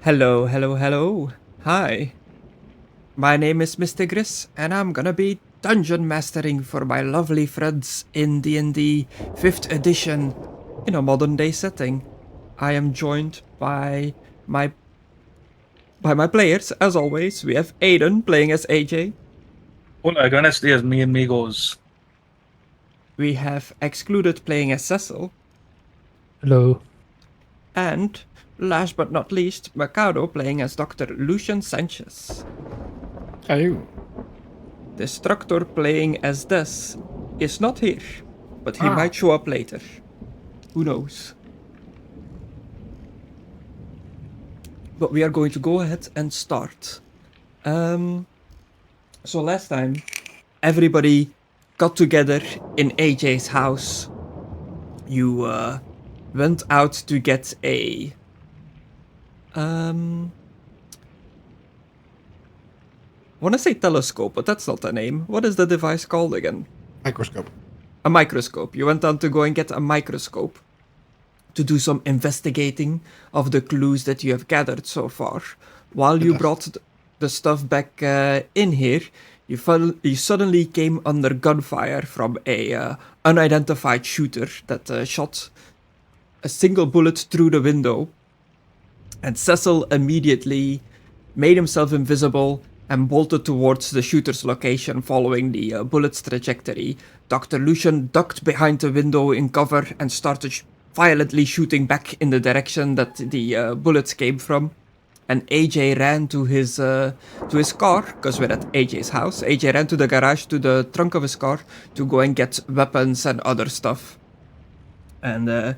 Hello, hello, hello. Hi. My name is MisterGriss, and I'm gonna be dungeon mastering for my lovely friends in D&D 5th edition in a modern day setting. I am joined by my players, as always. We have Aidan playing as AJ. Hola, buenos días, mi amigos. We have Excluded playing as Cecil. Hello. And, last but not least, Mckadow playing as Dr. Lucian Sanchez. Hello. Destructore playing as this is not here, but he might show up later. Who knows? But we are going to go ahead and start. So last time, everybody got together in AJ's house. You went out to get a I want to say telescope, but that's not the name. What is the device called again? Microscope. A microscope. You went on to go and get a microscope to do some investigating of the clues that you have gathered so far. While you brought the stuff back in here, you suddenly came under gunfire from a unidentified shooter that shot a single bullet through the window. And Cecil immediately made himself invisible and bolted towards the shooter's location following the bullet's trajectory. Dr. Lucian ducked behind the window in cover and started violently shooting back in the direction that the bullets came from. And AJ ran to his car, because we're at AJ's house. AJ ran to the garage, to the trunk of his car, to go and get weapons and other stuff. And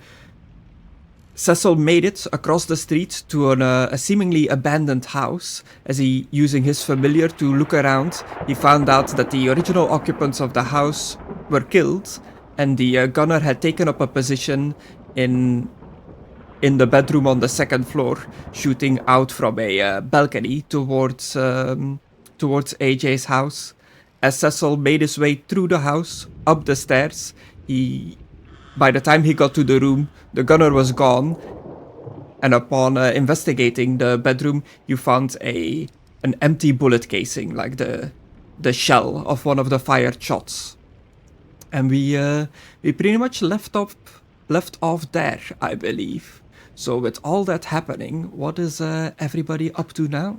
Cecil made it across the street to a seemingly abandoned house. As he, using his familiar to look around, he found out that the original occupants of the house were killed, and the gunner had taken up a position in the bedroom on the second floor, shooting out from a balcony towards AJ's house. As Cecil made his way through the house, up the stairs, by the time he got to the room, the gunner was gone, and upon investigating the bedroom, you found an empty bullet casing, like the shell of one of the fired shots. And we pretty much left off there, I believe. So with all that happening, what is everybody up to now?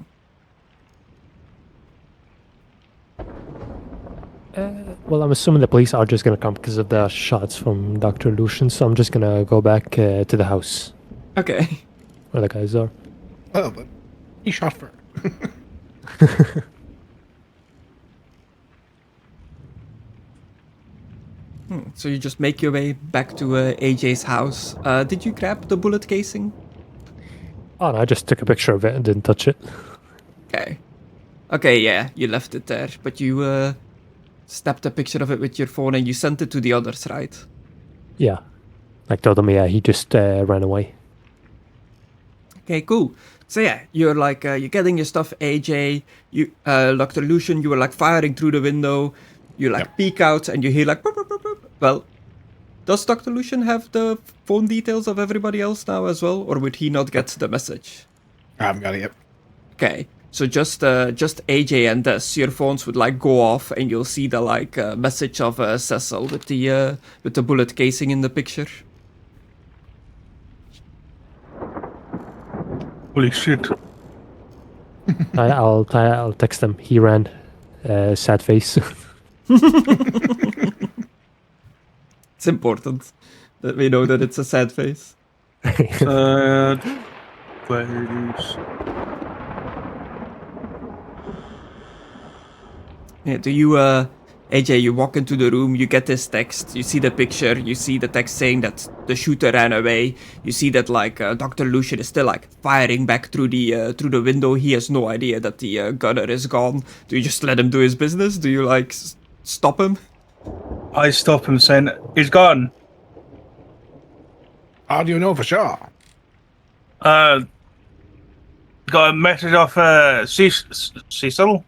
Well, I'm assuming the police are just gonna come because of the shots from Dr. Lucian, so I'm just gonna go back to the house Okay. where the guys are. Oh, but he shot for. So you just make your way back to AJ's house. Did you grab the bullet casing? Oh, no, I just took a picture of it and didn't touch it. Okay. Okay, yeah, you left it there, but you snapped a picture of it with your phone and you sent it to the others, right? Yeah. Like told him, yeah, he just ran away. Okay, cool. So yeah, you're like, you're getting your stuff, AJ, you, Dr. Lucian, you were like firing through the window, you like peek out and you hear like, boop, boop, boop, boop. Well, does Dr. Lucian have the phone details of everybody else now as well, or would he not get the message? I haven't got it yet. Okay, so just AJ and this, your phones would like go off and you'll see the like message of Cecil with the bullet casing in the picture. Holy shit. I'll text him. He ran. Sad face. It's important that we know that it's a sad face. Face. Yeah, do you, AJ, you walk into the room, you get this text, you see the picture, you see the text saying that the shooter ran away, you see that, like, Dr. Lucian is still, like, firing back through the window, he has no idea that the gunner is gone. Do you just let him do his business? Do you, like, stop him? I stop him saying, he's gone. How do you know for sure? Got a message off Cecil.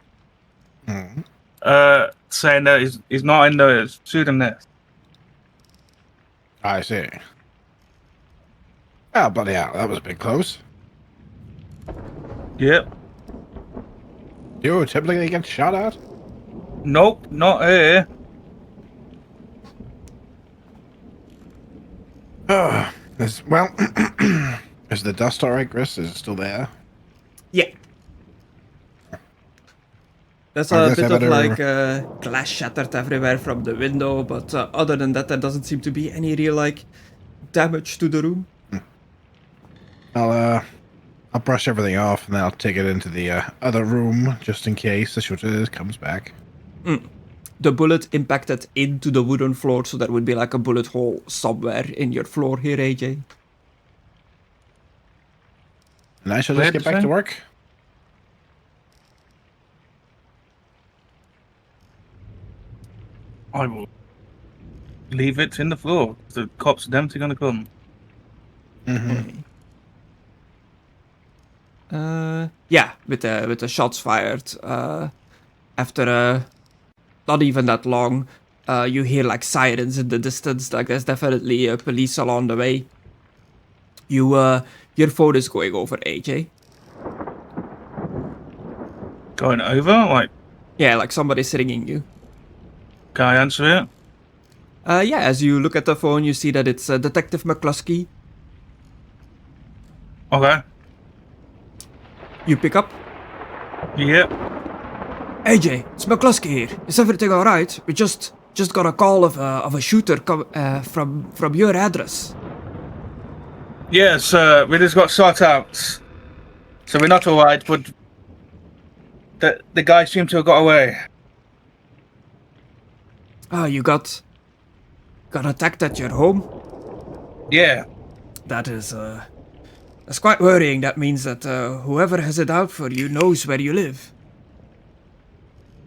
Saying that he's not in the shooting net. I see. Oh, bloody hell, that was a bit close. Yep. You typically get shot at? Nope, not here. Well, is the dust alright, Griss? Is it still there? Yeah. There's I a guess I bit of better- like glass shattered everywhere from the window, but other than that, there doesn't seem to be any real like damage to the room. I'll brush everything off and then I'll take it into the other room just in case the shooter comes back. The bullet impacted into the wooden floor, so there would be like a bullet hole somewhere in your floor here, AJ. And I shall Where just get did back you to say? work. I will leave it in the floor. The cops are definitely going to come. Mm-hmm. Yeah, with the shots fired. After not even that long, you hear like sirens in the distance. Like there's definitely a police along the way. Your phone is going over, AJ. Going over? Like, Yeah, like somebody's ringing you. can I answer it? Yeah, as you look at the phone, you see that it's Detective McCluskey. Okay. You pick up. Yep. AJ, it's McCluskey here. Is everything all right? We just got a call of a shooter from your address. Yes, we just got sought out. So we're not alright, but the guy seemed to have got away. Ah, you got attacked at your home? Yeah. That's quite worrying. That means that whoever has it out for you knows where you live.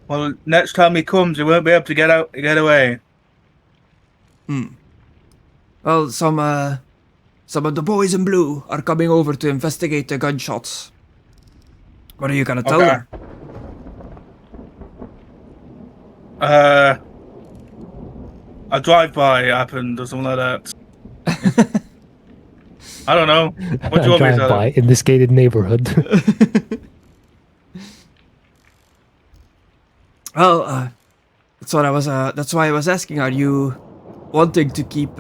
Well, next time he comes, he won't be able to get away. Well, some of the boys in blue are coming over to investigate the gunshots. What are you gonna tell them? A drive-by happened or something like that. I don't know. What do you want me to tell Drive-by them? in this gated neighborhood. Well, that's why I was asking. Are you wanting to keep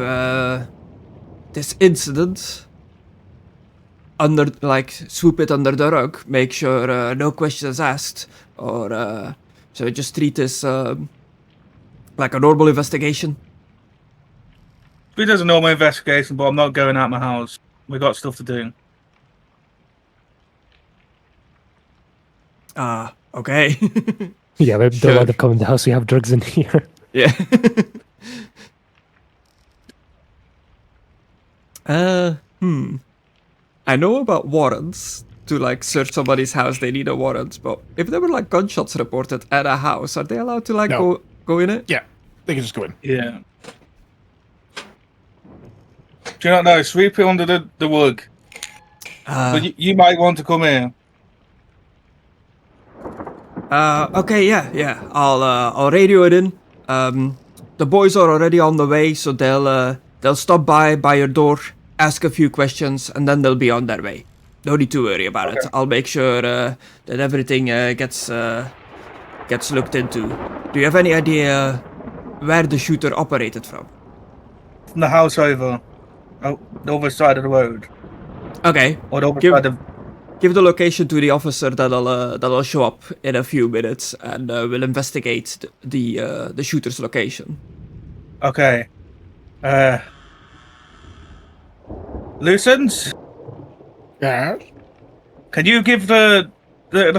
this incident under, like, sweep it under the rug, make sure no questions asked, or should I just treat this like a normal investigation? It doesn't know my investigation, but I'm not going out my house. We got stuff to do. Okay. Yeah, they Sure. don't want to come in the house. We have drugs in here. Yeah. I know about warrants. To like search somebody's house, they need a warrant. But if there were like gunshots reported at a house, are they allowed to like No. go in it? Yeah, they can just go in. Yeah. Do you not know? Sweep it under the rug. But you might want to come in. Okay, yeah. I'll radio it in. The boys are already on the way, so they'll stop by your door, ask a few questions, and then they'll be on their way. No need to worry about it. I'll make sure that everything gets looked into. Do you have any idea where the shooter operated from? From the house over. Oh, the other side of the road. Okay. Or the other side of... Give the location to the officer that'll show up in a few minutes, and we'll investigate the shooter's location. Okay. Lucent? Yeah. Can you give the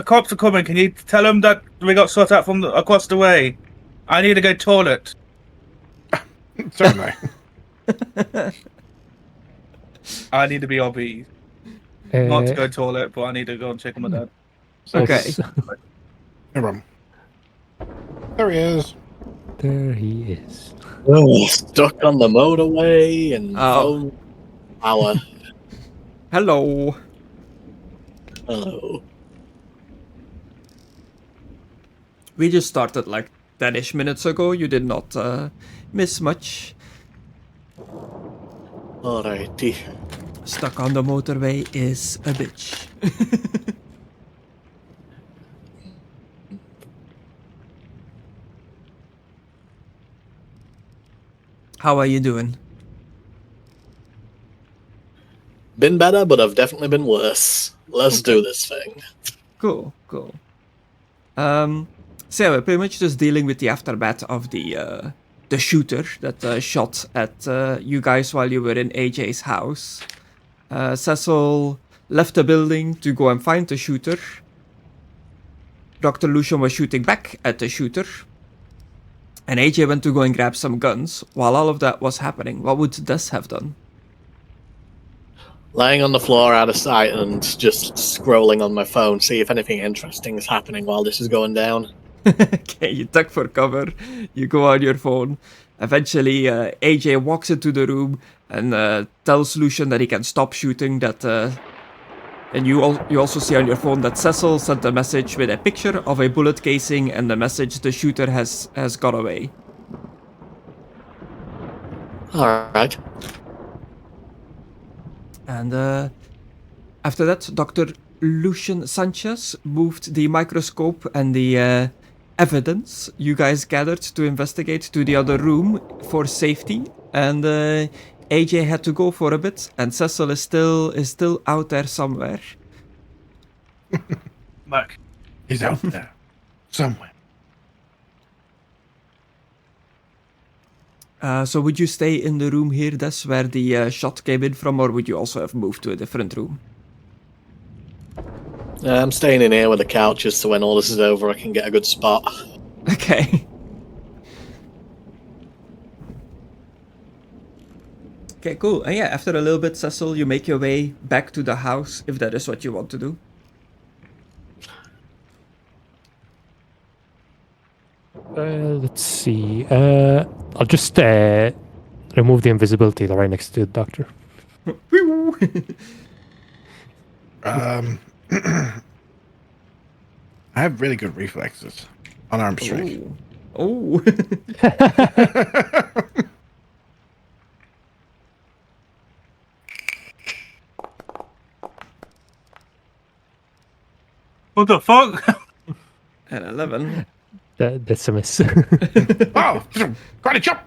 cops are coming? Can you tell them that we got sought out from across the way? I need to go toilet. Certainly. I need to be obese. Not to go toilet, but I need to go and check on my dad. Okay. No problem. There he is. There he is. Oh, stuck on the motorway and Oh. power. Hello. Hello. We just started like 10-ish minutes ago. You did not miss much. Alrighty. Stuck on the motorway is a bitch. How are you doing? Been better, but I've definitely been worse. Let's do this thing. Cool. So yeah, we're pretty much just dealing with the aftermath of the shooter that shot at you guys while you were in AJ's house. Cecil left the building to go and find the shooter. Dr. Lucian was shooting back at the shooter. And AJ went to go and grab some guns. While all of that was happening, what would Des have done? Lying on the floor out of sight and just scrolling on my phone, see if anything interesting is happening while this is going down. Okay, you duck for cover, you go on your phone. Eventually, AJ walks into the room and tells Lucian that he can stop shooting. And you also see on your phone that Cecil sent a message with a picture of a bullet casing and the message the shooter has got away. Alright. And after that, Dr. Lucian Sanchez moved the microscope and the evidence you guys gathered to investigate to the other room for safety. And AJ had to go for a bit, and Cecil is still out there somewhere. Mac. He's out there. Somewhere. So would you stay in the room here, Des, where the shot came in from, or would you also have moved to a different room? I'm staying in here with the couches so when all this is over I can get a good spot. Okay. Okay, cool. And yeah, after a little bit, Cecil, you make your way back to the house, if that is what you want to do. Let's see. I'll just remove the invisibility right next to the doctor. I have really good reflexes. Unarmed strike. Oh. What the fuck? And 11. That's a miss. Oh! Karate chop!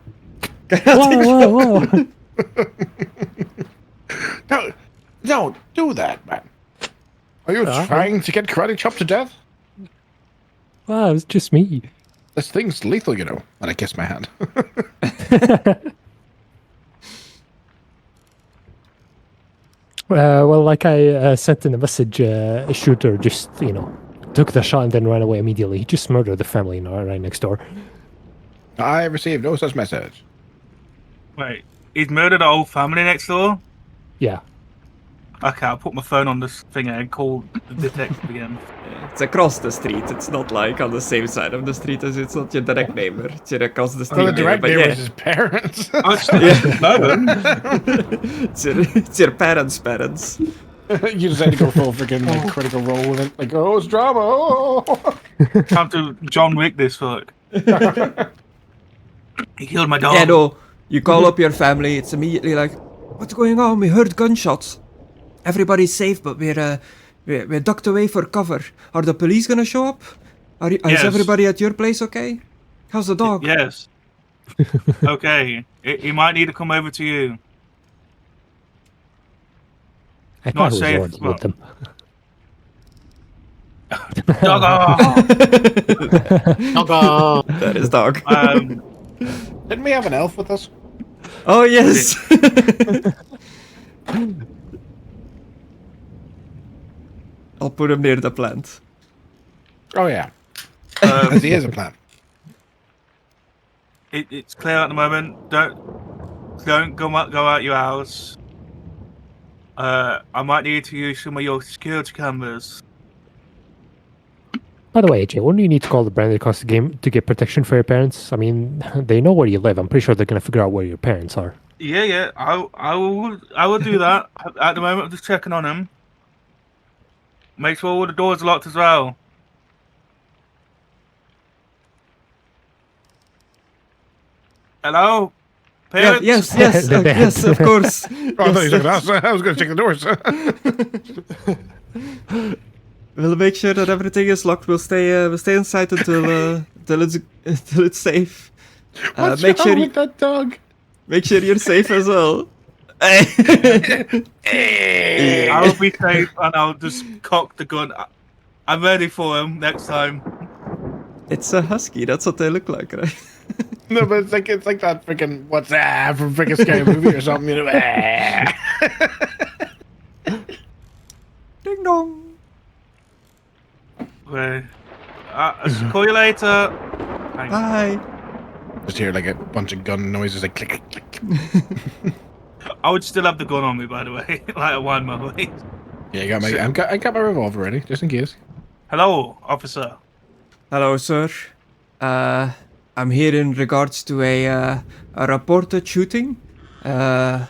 Whoa. No, don't do that, man. Are you trying to get karate chopped to death? Wow, it's just me. This thing's lethal, you know. And I kiss my hand. Well, like I sent in a message, a shooter just, took the shot and then ran away immediately. He just murdered the family right next door. I received no such message. Wait, he's murdered our whole family next door? Yeah. Okay, I'll put my phone on this thing and call the detective again. It's across the street. It's not like on the same side of the street as it's not your direct neighbor. It's your across the street. Well, the direct neighbor, neighbor is his parents. Oh, it's your parents' parents. You just had to go full freaking critical role with it. Like, oh, it's drama. Oh. Time to John Wick this fuck. He killed my dog. Yeah, no. You call up your family. It's immediately like, what's going on? We heard gunshots. Everybody's safe, but we're ducked away for cover. Are the police gonna show up? Is everybody at your place okay? How's the dog? Yes. Okay. He might need to come over to you. I Not thought it safe, was with them. Dog. Doggo! That is dog. Didn't we have an elf with us? Oh, yes. I'll put him near the plant. Oh, yeah. Because he is a plant. It's clear at the moment. Don't go out your house. I might need to use some of your security cameras. By the way, AJ, wouldn't you need to call the brand across the game to get protection for your parents? I mean, they know where you live. I'm pretty sure they're going to figure out where your parents are. Yeah. I will do that. At the moment, I'm just checking on him. Make sure all the doors are locked as well. Hello? Parents? Yes, yes, of course. Oh, I thought you said I was going to check the doors. We'll make sure that everything is locked. We'll stay inside until it's safe. What's Make wrong sure with that dog? Make sure you're safe as well. Hey. I'll be safe and I'll just cock the gun. I'm ready for him next time. It's a husky. That's what they look like, right? No, but it's like that freaking what's that from freaking scary movie or something, you know? Ding dong. Okay. Call you later. Thanks. Bye. Just hear like a bunch of gun noises, like click, click, click. I would still have the gun on me, by the way. Like a one moment. Yeah, I got my revolver ready, just in case. Hello, officer. Hello, sir. I'm here in regards to a reported shooting. A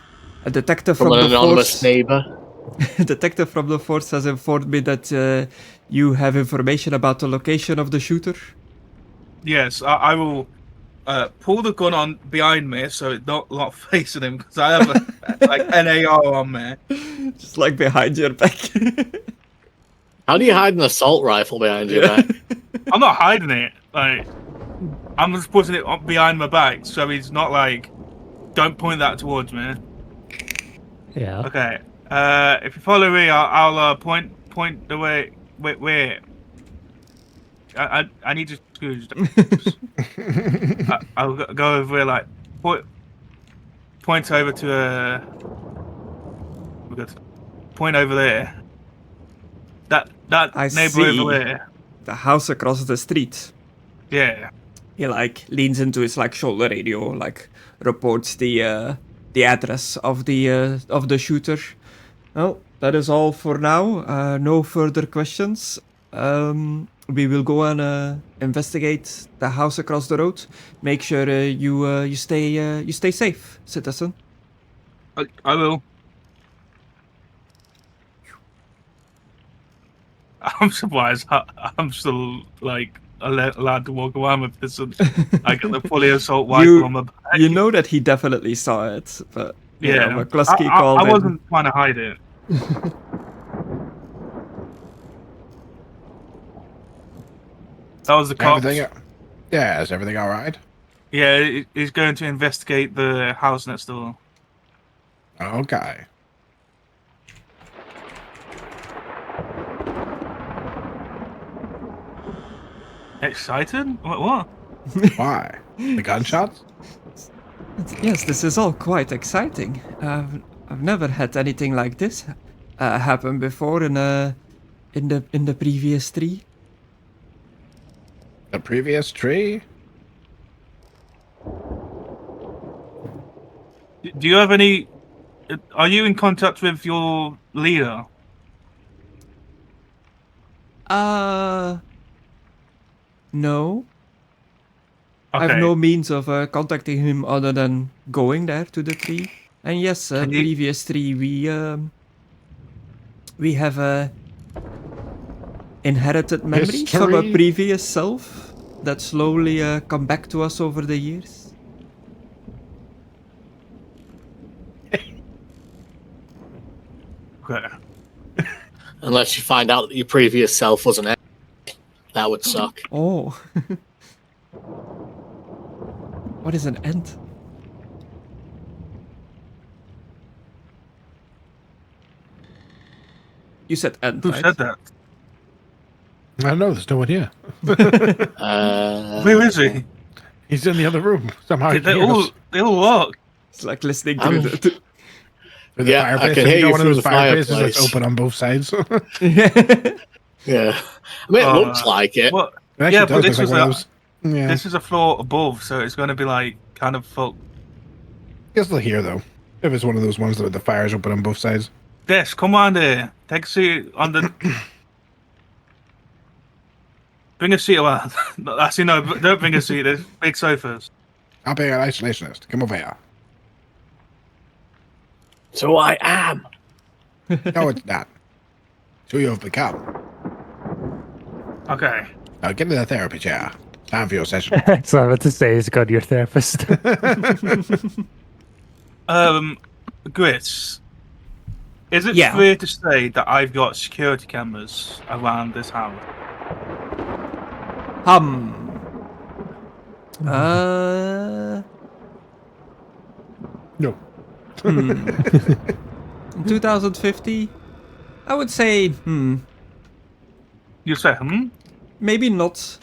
detective From from an the anonymous force. neighbor. A detective from the force has informed me that you have information about the location of the shooter. Yes, I will pull the gun on behind me so it's not facing him because I have an AR on me. Just like behind your back. How do you hide an assault rifle behind your back? I'm not hiding it. Like, I'm just putting it up behind my back so he's not like, don't point that towards me. Yeah. Okay. If you follow me, I'll point the way. Wait. I need to excuse. I'll go over here, like point over to we're good. Point over there. That I neighbor see. over there. The house across the street. Yeah. He like leans into his like shoulder radio, like reports the address of the shooter. Well, that is all for now. No further questions. We will go and investigate the house across the road. Make sure you stay safe, citizen. I will. I'm surprised I'm still like allowed to walk around with this. I got the fully assault rifle on my back. You know that he definitely saw it, but you Yeah, know, McCluskey called I in. wasn't trying to hide it. That was the cops. Yeah, is everything all right? Yeah, he's going to investigate the house next door. Okay. Excited? What? Why? The gunshots? Yes, this is all quite exciting. I've never had anything like this happen before in the previous tree. The previous tree? Do you have any? Are you in contact with your leader? No. Okay. I have no means of contacting him other than going there to the tree. And yes, Can you- previous tree, we have inherited memories from a History? previous self that slowly come back to us over the years. Okay. Unless you find out that your previous self was an a- that would suck. Oh. What is an ent? You said ent, Who right? said that? I don't know. There's no one here. Where is he? He's in the other room. Somehow he They can hear all us. they all walk. It's like listening I'm- to the... With the Yeah, I fireplace. can Have hear got you one of through those the fireplaces that's fireplace. open on both sides. Yeah. I mean, it looks like it. What? It actually Yeah, does but this look was like one a of those. Yeah. this is a floor above, so it's going to be like kind of full. Guess they'll hear though. If it's one of those ones that the fire's open on both sides. Des, come on there. Take a seat on the. Bring a seat around. Actually, no, don't bring a seat. There's big sofas. I'll be an isolationist. Come over here. So I am. No, it's not. So you have become. Okay. Now get in the therapy chair. Time for your session. So I was about to say, is God your therapist? Gris, is it Yeah. fair to say that I've got security cameras around this house? No. 2050? I would say, You say, maybe not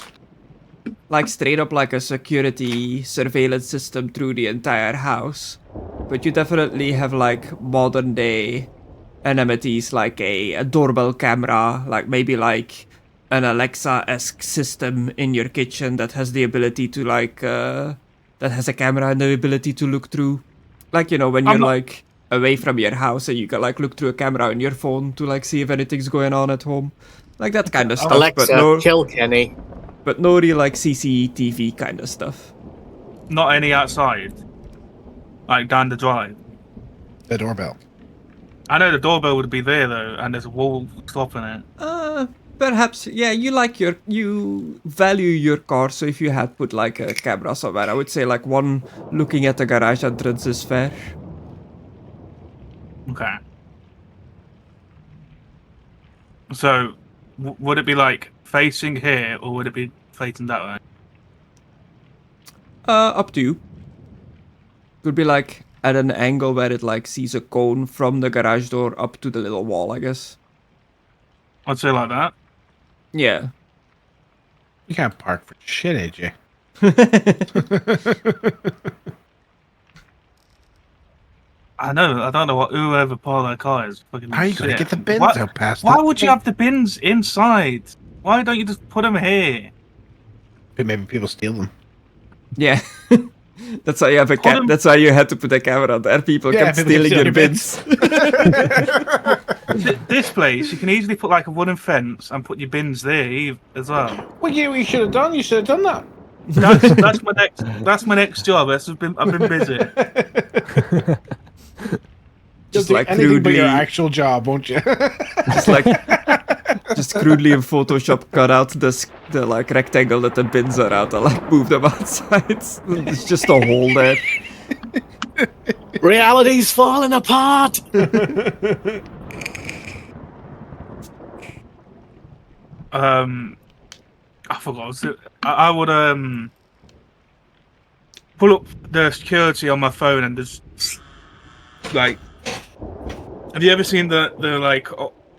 like straight up like a security surveillance system through the entire house, but you definitely have like modern day amenities like a doorbell camera, like maybe like an Alexa-esque system in your kitchen that has the ability to like that has a camera and the ability to look through, like, you know, when you're like away from your house and you can like look through a camera on your phone to like see if anything's going on at home, like that kind of stuff. Alexa, but no, kill Kenny. but no real like CCTV kind of stuff. not any outside, like down the drive. The doorbell. I know the doorbell would be there though, and there's a wall stopping it. Perhaps, yeah, you value your car, so if you had put like a camera somewhere, I would say like one looking at the garage entrance is fair. Okay. So, would it be like facing here, or would it be facing that way? Up to you. Could be like at an angle where it like sees a cone from the garage door up to the little wall, I guess. I'd say like that. Yeah. You can't park for shit, AJ. I know. I don't know what whoever parked that car is. Fucking How are you going to shit. get the bins out past Why it? would you have the bins inside? Why don't you just put them here? Maybe people steal them. Yeah. That's why you have a cat. That's why you had to put a camera there. People kept people stealing steal your bins. This place, you can easily put like a wooden fence and put your bins there as well. Well, yeah, you should have done. You should have done that. That's my next job. I've been busy. Just You'll like do anything but crudely, your actual job, won't you? just crudely in Photoshop cut out the like rectangle that the bins are out and like move them outside. It's just a hole there. Reality's falling apart. I forgot. I would pull up the security on my phone and just like. Have you ever seen the like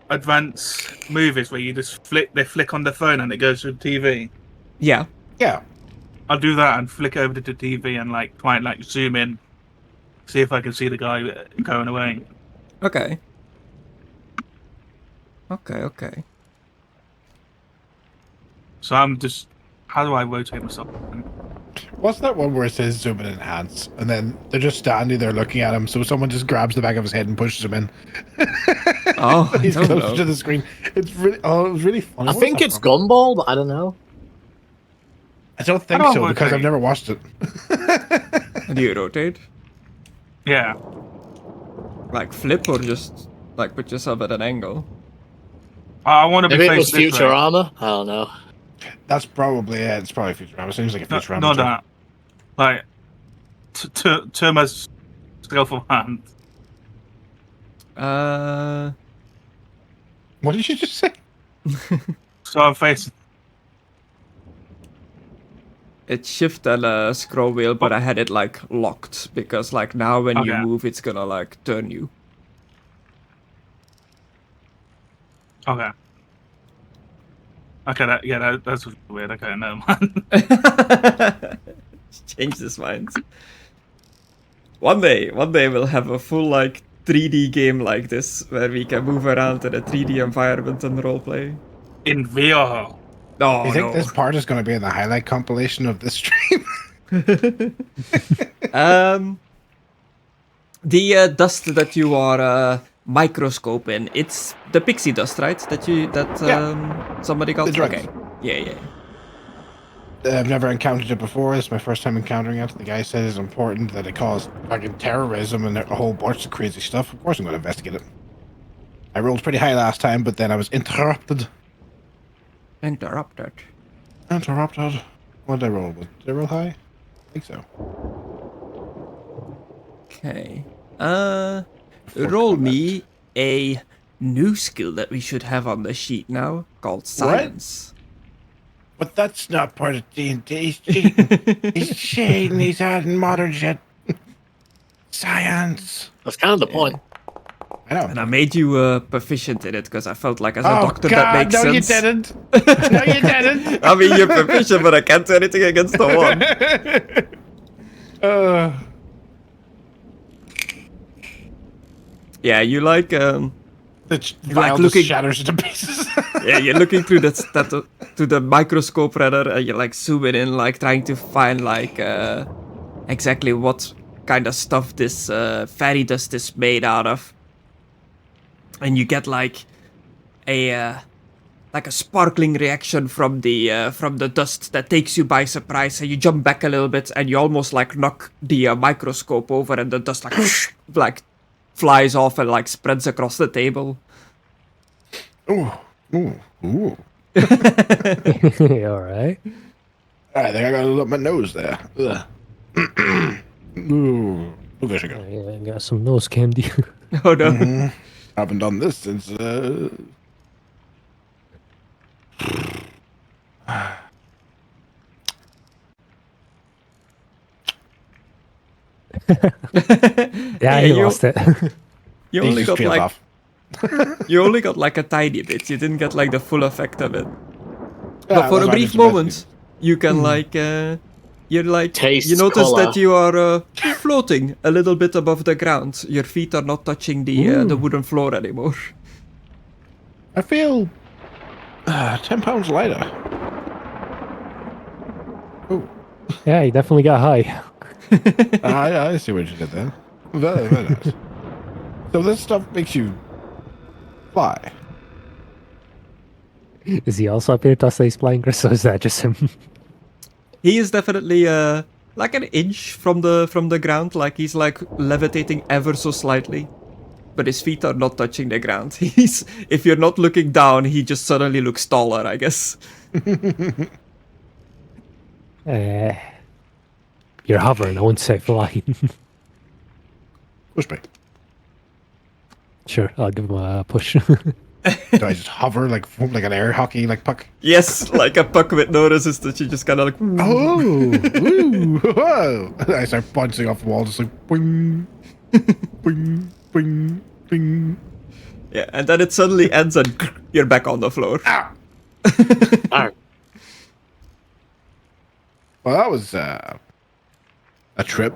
advanced movies where you just flick on the phone and it goes to the TV? Yeah. Yeah. I'll do that and flick over to the TV and like try and like zoom in, see if I can see the guy going away. Okay. Okay. So I'm just, how do I rotate myself? What's that one where it says zoom in and enhance, and then they're just standing there looking at him, so someone just grabs the back of his head and pushes him in. Oh, I He's don't closer know. to the screen. It's really, it was really funny. I What think was it's that from? Gumball, but I don't know. I don't think I don't so know, because okay. I've never watched it. Do you rotate? Yeah. Like flip or just like put yourself at an angle? I want to be Maybe it was facing this way. Futurama. I don't know. That's probably it. It's probably Futurama. Seems like a Futurama. Not joke. that. Like, turn myself around. What did you just say? So I'm facing. It's shift and scroll wheel, but I had it like locked because like now when you Okay. move, it's gonna like turn you. Okay. Okay, that's weird. Okay, never mind. Change his mind. One day we'll have a full like 3D game like this where we can move around in a 3D environment and roleplay. In VR. Oh You think no. this part is going to be in the highlight compilation of this stream? The dust that you are microscoping, it's the pixie dust, right? Somebody got. The drugs. Okay. Yeah. I've never encountered it before. This is my first time encountering it. The guy said it's important that it caused fucking terrorism and a whole bunch of crazy stuff. Of course I'm going to investigate it. I rolled pretty high last time, but then I was interrupted. Interrupted. What did I roll? Did I roll high? I think so. Okay. Roll me a new skill that we should have on the sheet now called Science. But that's not part of D&D. He's cheating. He's cheating. He's adding modern shit. Science. That's kind of the point. I know. And I made you proficient in it because I felt like as a Oh, doctor God, that makes no, sense. you didn't. No, you didn't. I mean, you're proficient, but I can't do anything against the one. Yeah, you like The like vial just looking- shatters into pieces. yeah, you're looking through to the microscope rather, and you're like zooming in, like trying to find like exactly what kind of stuff this fairy dust is made out of. And you get like a sparkling reaction from the dust that takes you by surprise, and you jump back a little bit, and you almost like knock the microscope over, and the dust like flies off and like spreads across the table. Ooh, ooh, ooh. All right. I think I got a little up my nose there. Ugh. Ooh, there she go. Yeah, I got some nose candy. Oh no. Mhm. I haven't done this since. Yeah, he lost it. You These only just got peeled like off. you only got like a tiny bit. You didn't get like the full effect of it. Yeah, But for that's a why I brief did some moment, you can like you're like Taste you notice colour. that you are floating a little bit above the ground. Your feet are not touching the wooden floor anymore. I feel 10 pounds lighter. Ooh, Yeah, he definitely got high. I see what you did there. Very, very nice. So this stuff makes you fly. Is he also up here to say flying, Chris, or is that just him? He is definitely like an inch from the ground. Like he's like levitating ever so slightly, but his feet are not touching the ground. He's if you're not looking down, he just suddenly looks taller, I guess. You're hovering, I wouldn't say flying. Push me. Sure, I'll give him a push. Do I just hover like an air hockey like puck? Yes, like a puck with no resistance. You just kind of like. Oh, ooh, whoa. I start bouncing off the wall, just like boing, boing, boing, boing. Yeah, and then it suddenly ends and you're back on the floor. Ah. Alright. Well, that was a trip.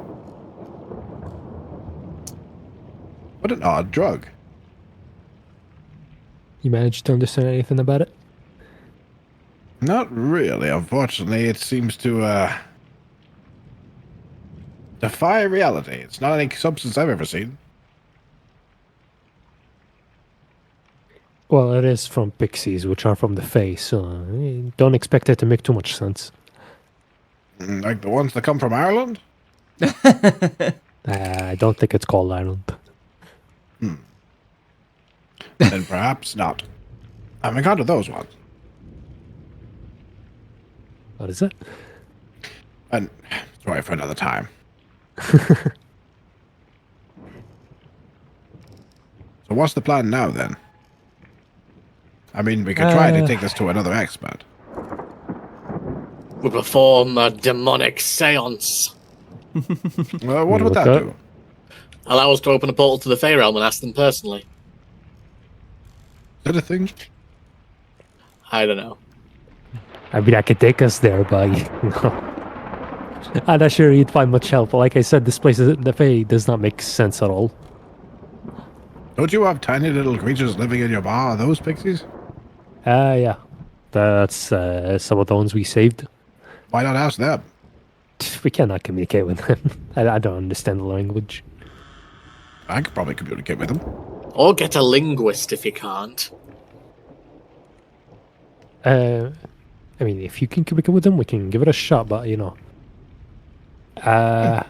What an odd drug. You managed to understand anything about it? Not really, unfortunately. It seems to defy reality. It's not any substance I've ever seen. Well, it is from pixies, which are from the Fae, so don't expect it to make too much sense. Like the ones that come from Ireland? I don't think it's called Ireland. Then perhaps not. I've encountered those ones. What is it? And sorry for another time. So what's the plan now, then? I mean, we could try to take this to another expert. We perform a demonic seance. Well, what would that Okay. do? Allow us to open a portal to the Fey realm and ask them personally. Is that a thing? I don't know. I mean, I could take us there, but I'm not sure you'd find much help. Like I said, this place, the Fae, does not make sense at all. Don't you have tiny little creatures living in your bar? Are those pixies? Yeah. That's some of the ones we saved. Why not ask them? We cannot communicate with them. I don't understand the language. I could probably communicate with them. Or get a linguist if you can't. I mean, if you can communicate with them, we can give it a shot, but, you know. I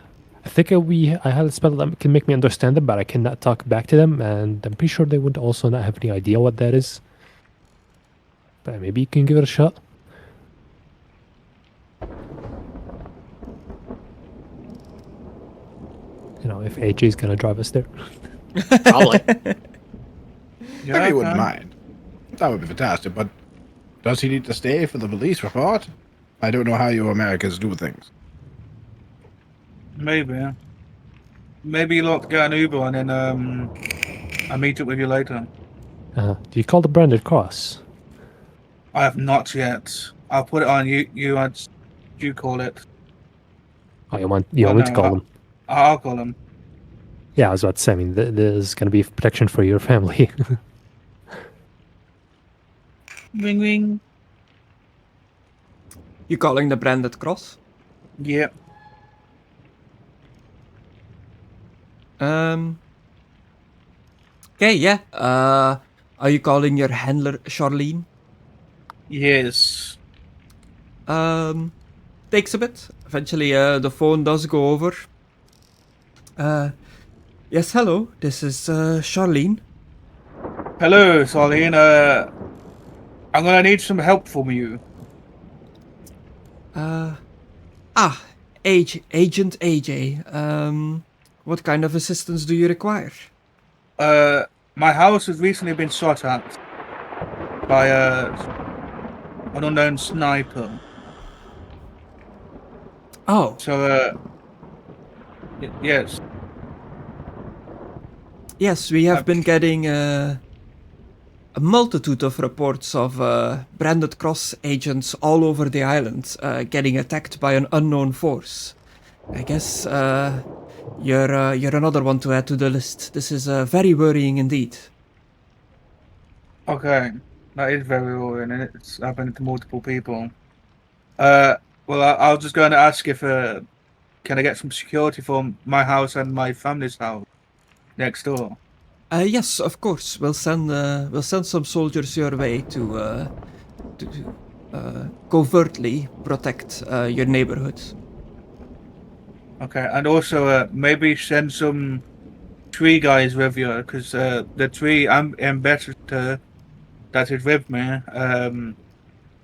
think I had a spell that can make me understand them, but I cannot talk back to them, and I'm pretty sure they would also not have any idea what that is. But maybe you can give it a shot. You know, if AJ is gonna drive us there. Probably. If he wouldn't mind. That would be fantastic, but does he need to stay for the police report? I don't know how you Americans do things. Maybe. maybe you'll have to get an Uber and then I'll meet up with you later. Do you call the branded cross? I have not yet. I'll put it on you. You call it. Oh, you want me to call them? I'll call them. Yeah, I was about to say. I mean, there's going to be protection for your family. Ring ring. You calling the branded cross? Yep. Okay, yeah. Are you calling your handler Charlene? Yes. Takes a bit. Eventually, the phone does go over. Yes, hello. This is Charlene. Hello, Solene. I'm gonna need some help from you. Agent AJ. What kind of assistance do you require? My house has recently been shot at by an unknown sniper. Oh, So, yes. yes, we have been getting a multitude of reports of branded cross agents all over the island getting attacked by an unknown force. I guess you're another one to add to the list. This is very worrying indeed. Okay, that is very worrying, and it's happened to multiple people. Well, I was just going to ask if can I get some security for my house and my family's house next door? Yes, of course. We'll send some soldiers your way to covertly protect your neighborhood. Okay, and also maybe send some tree guys with you, because the tree ambassador that is with me, don't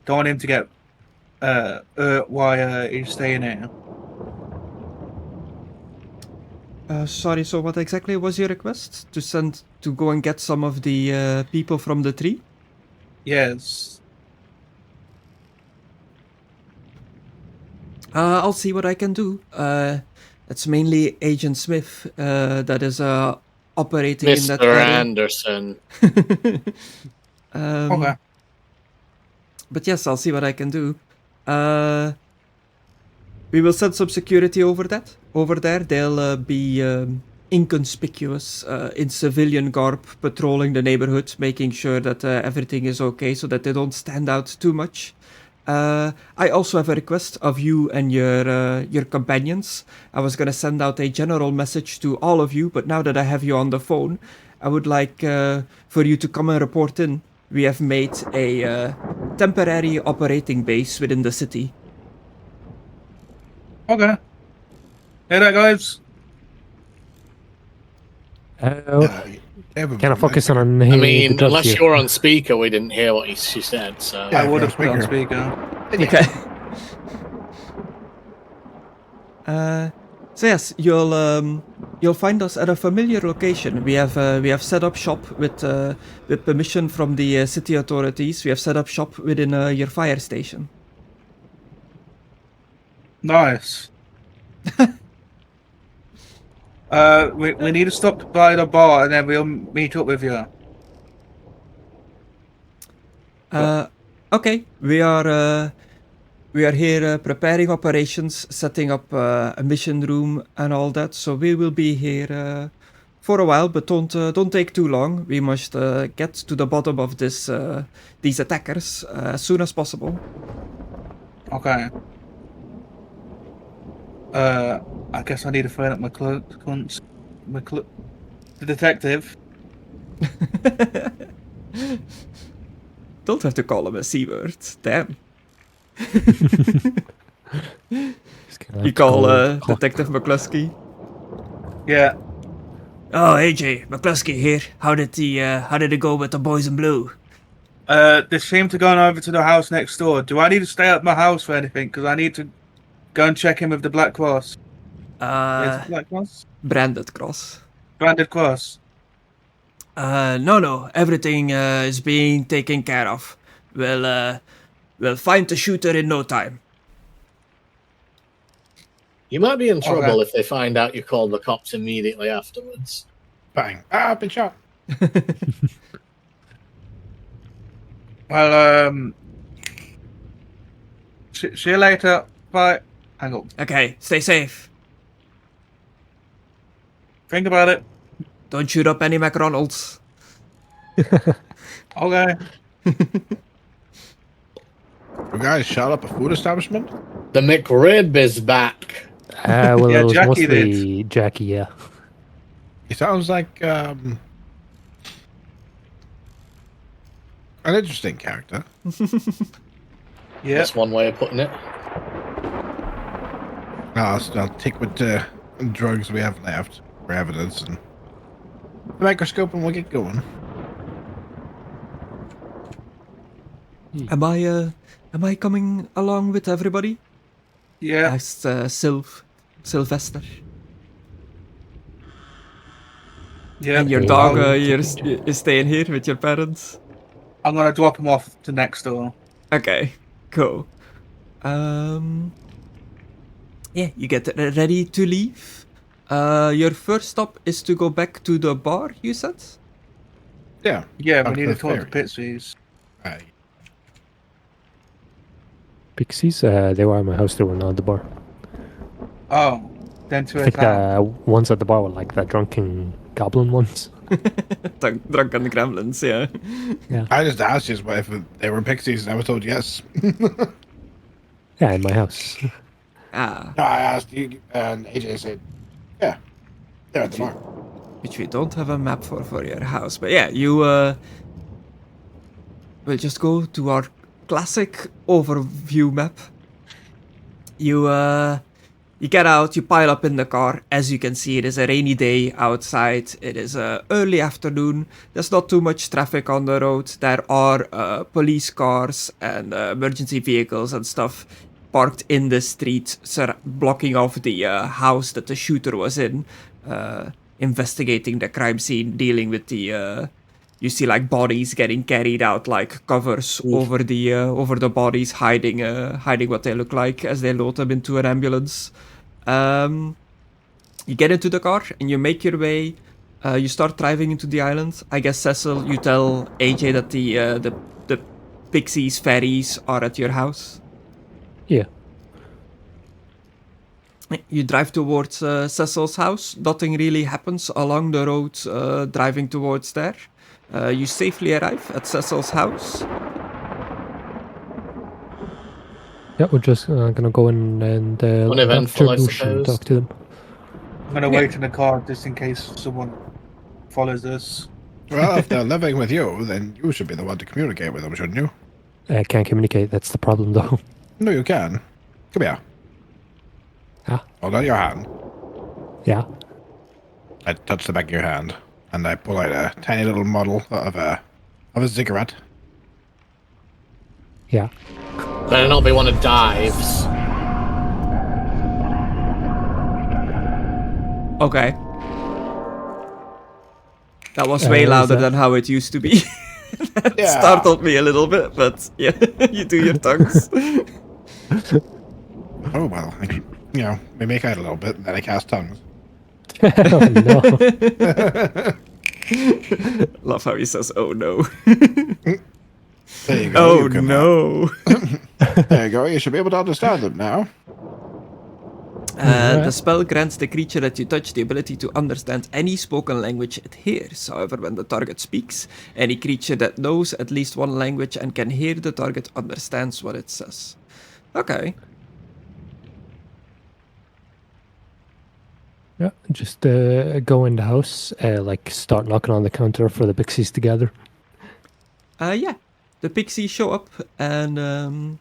want him to get hurt while he's staying here. Sorry, so what exactly was your request? To go and get some of the people from the tree? Yes. I'll see what I can do. It's mainly Agent Smith that is operating in that Mr. area. Anderson. Okay. But yes, I'll see what I can do. We will send some security over there. They'll be inconspicuous in civilian garb, patrolling the neighborhood, making sure that everything is okay, so that they don't stand out too much. I also have a request of you and your companions. I was gonna send out a general message to all of you, but now that I have you on the phone, I would like for you to come and report in. We have made a temporary operating base within the city. Okay. Hear that, guys? Kind of focus on. I mean, unless you're on speaker, we didn't hear what she said. So Yeah. I would have if put you're on on speaker. Okay. So yes, you'll find us at a familiar location. We have set up shop with permission from the city authorities. We have set up shop within your fire station. Nice. We need to stop by the bar and then we'll meet up with you. Okay, we are here preparing operations, setting up a mission room and all that. So we will be here for a while, but don't take too long. We must get to the bottom of these attackers as soon as possible. Okay. I guess I need to phone up the detective. Don't have to call him a C-word. Damn. You call Detective McCluskey? Yeah. Oh, AJ, McCluskey here. How did it go with the boys in blue? They seem to go over to the house next door. Do I need to stay at my house for anything? Because I need to go and check in with the Black Cross. Where's the Black Cross? Branded Cross. Branded Cross. No. Everything is being taken care of. We'll find the shooter in no time. You might be in Okay. trouble if they find out you called the cops immediately afterwards. Bang. Ah, been shot. Well, see you later. Bye. Hang on. Okay, stay safe. Think about it. Don't shoot up any McDonald's. Okay. You guys shot up a food establishment? The McRib is back. Well, Yeah, it was Jackie mostly Jackie, yeah. He sounds like an interesting character. Yeah. That's one way of putting it. I'll take what drugs we have left for evidence and the microscope, and we'll get going. Am I coming along with everybody? Yeah. Asked Sylvester. Yeah. And your Okay. dog, you're staying here with your parents? I'm gonna drop him off to next door. Okay, cool. Yeah, you get ready to leave. Your first stop is to go back to the bar, you said? Yeah. Yeah, Talk we to need the to talk to fairy. Pixies. Pixies, they were at my house, they were not at the bar. Oh, then to I think attack. the ones at the bar were like the drunken goblin ones. Drunken gremlins, yeah. I just asked you if they were pixies, and I was told yes. Yeah, in my house. Ah, No, I asked you, and AJ said, yeah, they're at the bar. which we don't have a map for your house. But yeah, you we'll just go to our classic overview map. You get out, you pile up in the car. As you can see, it is a rainy day outside. It is early afternoon. There's not too much traffic on the road. There are police cars and emergency vehicles and stuff parked in the street, blocking off the house that the shooter was in, investigating the crime scene, dealing with the... you see like bodies getting carried out, like covers over the bodies, hiding what they look like as they load them into an ambulance. You get into the car and you make your way. You start driving into the island. I guess Cecil, you tell AJ that the Pixies ferries are at your house. Yeah. You drive towards Cecil's house. Nothing really happens along the road driving towards there. You safely arrive at Cecil's house. Yeah, we're just gonna go in and Uneventful, I and suppose. talk to them. I'm gonna wait in the car just in case someone follows us. Well, if they're living with you, then you should be the one to communicate with them, shouldn't you? I can't communicate, that's the problem though. No, you can. Come here. Huh? Hold on your hand. Yeah. I touch the back of your hand, and I pull out a tiny little model of a cigarette. Yeah. Better not be one of Dive's. Okay. That was way is louder that- than how it used to be. That Yeah. startled me a little bit, but yeah, you do your tongues. Oh, well, we make out a little bit, and then I cast tongues. Oh no. Love how he says, "Oh no." There you go. Oh you can, no. there you go. You should be able to understand them now. The spell grants the creature that you touch the ability to understand any spoken language it hears. However, when the target speaks, any creature that knows at least one language and can hear the target understands what it says. Okay. Yeah, just go in the house, like start knocking on the counter for the Pixies to gather. Yeah. The pixies show up and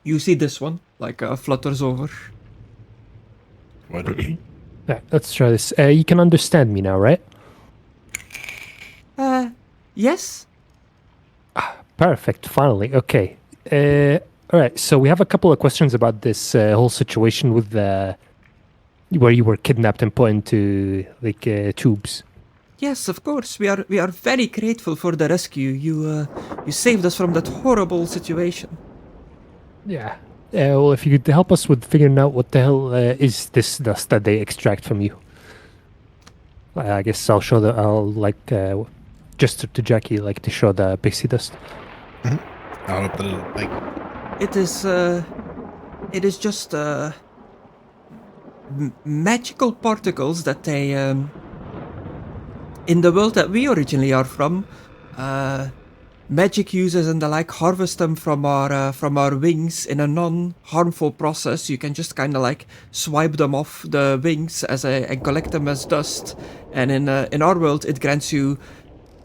you see this one, like flutters over. What? Yeah, let's try this. You can understand me now, right? Yes? Perfect, finally. Okay. All right, so we have a couple of questions about this whole situation with where you were kidnapped and put into like tubes. Yes, of course. We are very grateful for the rescue. You saved us from that horrible situation. Yeah. Well, if you could help us with figuring out what the hell is this dust that they extract from you. I guess I'll show I'll gesture to Jackie, to show the pixie dust. I'll open the little bag. It is just magical particles that they in the world that we originally are from, magic users and the like harvest them from our wings in a non-harmful process. You can just kind of swipe them off the wings and collect them as dust. And in our world, it grants you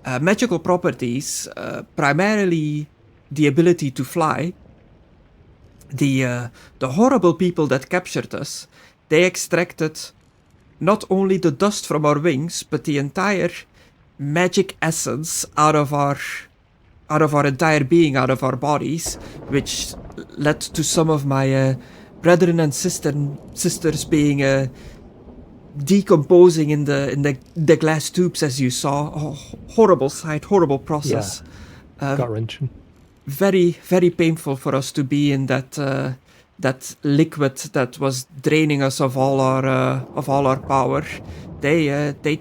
magical properties, primarily the ability to fly. The horrible people that captured us, they extracted not only the dust from our wings, but the entire magic essence out of our entire being, out of our bodies, which led to some of my brethren and sisters being decomposing in the glass tubes, as you saw. Oh, horrible sight, horrible process. Yeah. Gut-wrenching. Very, very painful for us to be in that liquid that was draining us of all our power. They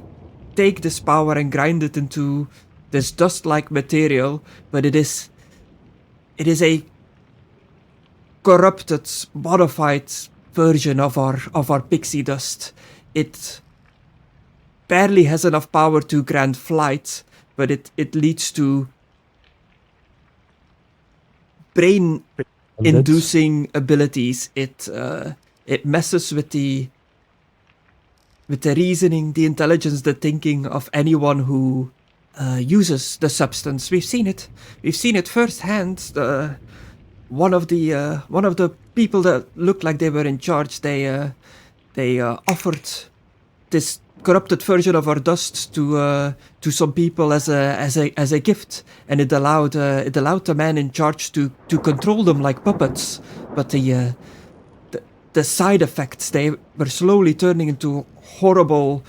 take this power and grind it into this dust-like material, but it is a corrupted, modified version of our pixie dust. It barely has enough power to grant flight, but it leads to brain-inducing abilities. It messes with the reasoning, the intelligence, the thinking of anyone who uses the substance. We've seen it firsthand. One of the people that looked like they were in charge, they offered this corrupted version of our dust to some people as a gift, and it allowed the man in charge to control them like puppets. But the side effects, they were slowly turning into horrible,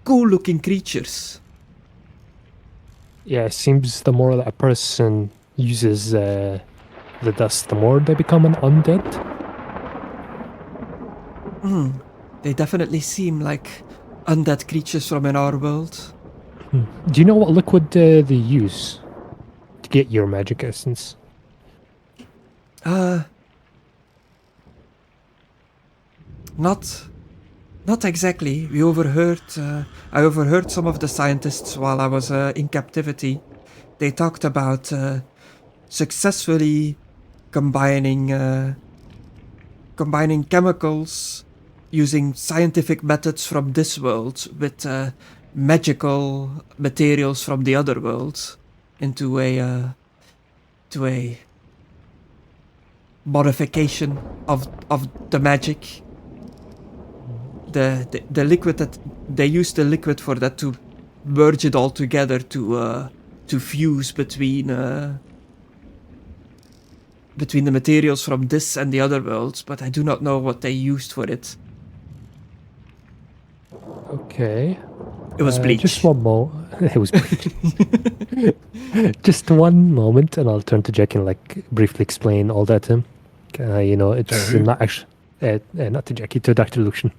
ghoul-looking creatures. Yeah, it seems the more that a person uses the dust, the more they become an undead. They definitely seem like undead creatures from in our world. Do you know what liquid they use to get your magic essence? Not exactly. I overheard some of the scientists while I was in captivity. They talked about successfully combining chemicals using scientific methods from this world with magical materials from the other world into a modification of the magic. The liquid that they used, the liquid for that to merge it all together to fuse between the materials from this and the other worlds, but I do not know what they used for it. Okay. It was bleach. Just one more. It was bleach. Just one moment, and I'll turn to Jack and briefly explain all that to him. It's not actually not to Jackie, to Dr. Lucian.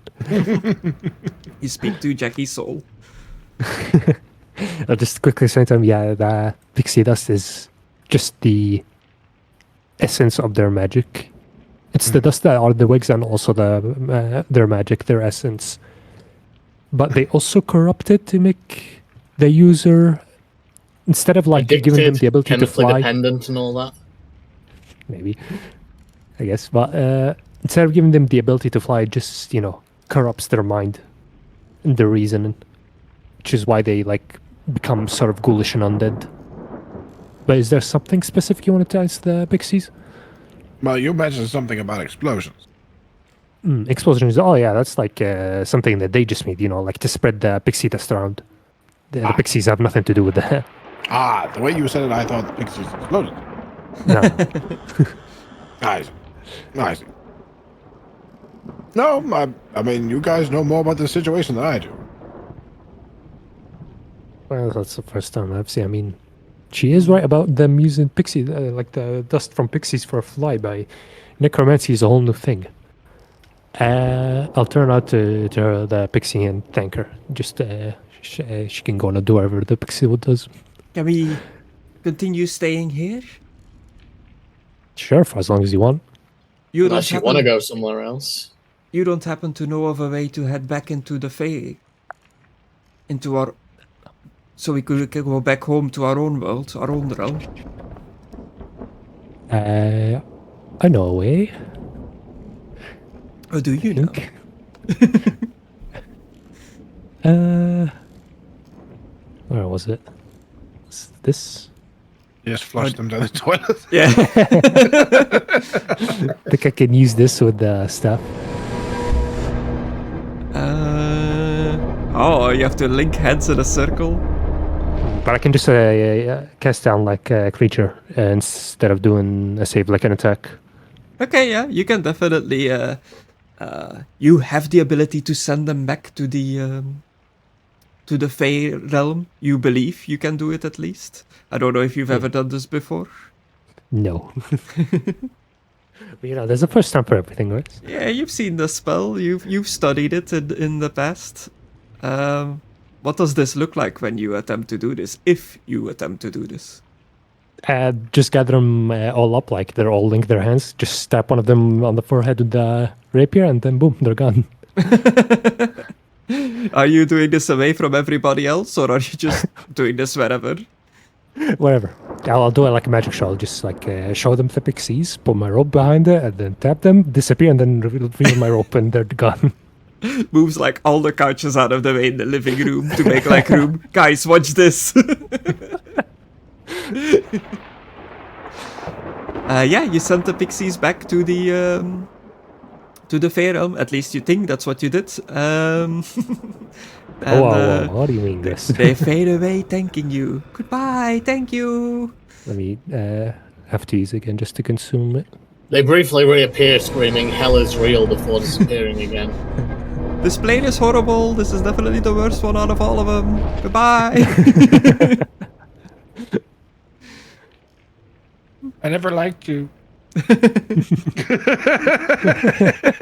You speak to Jackie's soul. I'll just quickly say to him, the pixie dust is just the essence of their magic. It's the dust that are the wigs and also their magic, their essence. But they also corrupt it to make the user, instead of giving them the ability to fly, dependent and all that. Maybe, I guess. But instead of giving them the ability to fly, it just corrupts their mind and their reasoning, which is why they become sort of ghoulish and undead. But is there something specific you wanted to ask the pixies? Well, you mentioned something about explosions. Explosions. Oh yeah, that's something that they just made. To spread the pixie dust around. The pixies have nothing to do with that. The way you said it, I thought the pixies exploded. No. I see. No, I mean, you guys know more about the situation than I do. Well, that's the first time I've seen. She is right about them using pixie, like the dust from pixies for a flyby. Necromancy is a whole new thing. I'll turn out to her, the pixie, and thank her. Just she can go and do whatever the pixie does. Can we continue staying here? Sure, for as long as you want. You Unless you don't want to happen, go somewhere else. you don't happen to know of a way to head back into the Fae? Into our... So we could go back home to our own world, our own realm. I know a way. Or do you know? Where was it? This? Just flush them down the toilet. Yeah. I think I can use this with the stuff. Oh, you have to link heads in a circle. But I can just cast down like a creature instead of doing a save like an attack. Okay, yeah, you can definitely. You have the ability to send them back to the Fae realm. You believe you can do it at least. I don't know if you've ever done this before. No. But, there's a first time for everything, right? Yeah, you've seen the spell. You've studied it in the past. What does this look like when you attempt to do this? If you attempt to do this. Just gather them all up, like they're all linked their hands. Just stab one of them on the forehead with the rapier, and then boom, they're gone. Are you doing this away from everybody else, or are you just doing this wherever? Whatever. I'll do it like a magic show. I'll just like show them the pixies, put my rope behind it, and then tap them, disappear, and then reveal my rope, and they're gone. Moves like all the couches out of the way in the living room to make like room. Guys, watch this. Yeah, you sent the pixies back to the Fae realm. At least you think that's what you did. What do you mean this? They fade away, thanking you. Goodbye, thank you. Let me have to use it again just to consume it. They briefly reappear screaming, "Hell is real," before disappearing again. This plane is horrible. This is definitely the worst one out of all of them. Goodbye. I never liked you.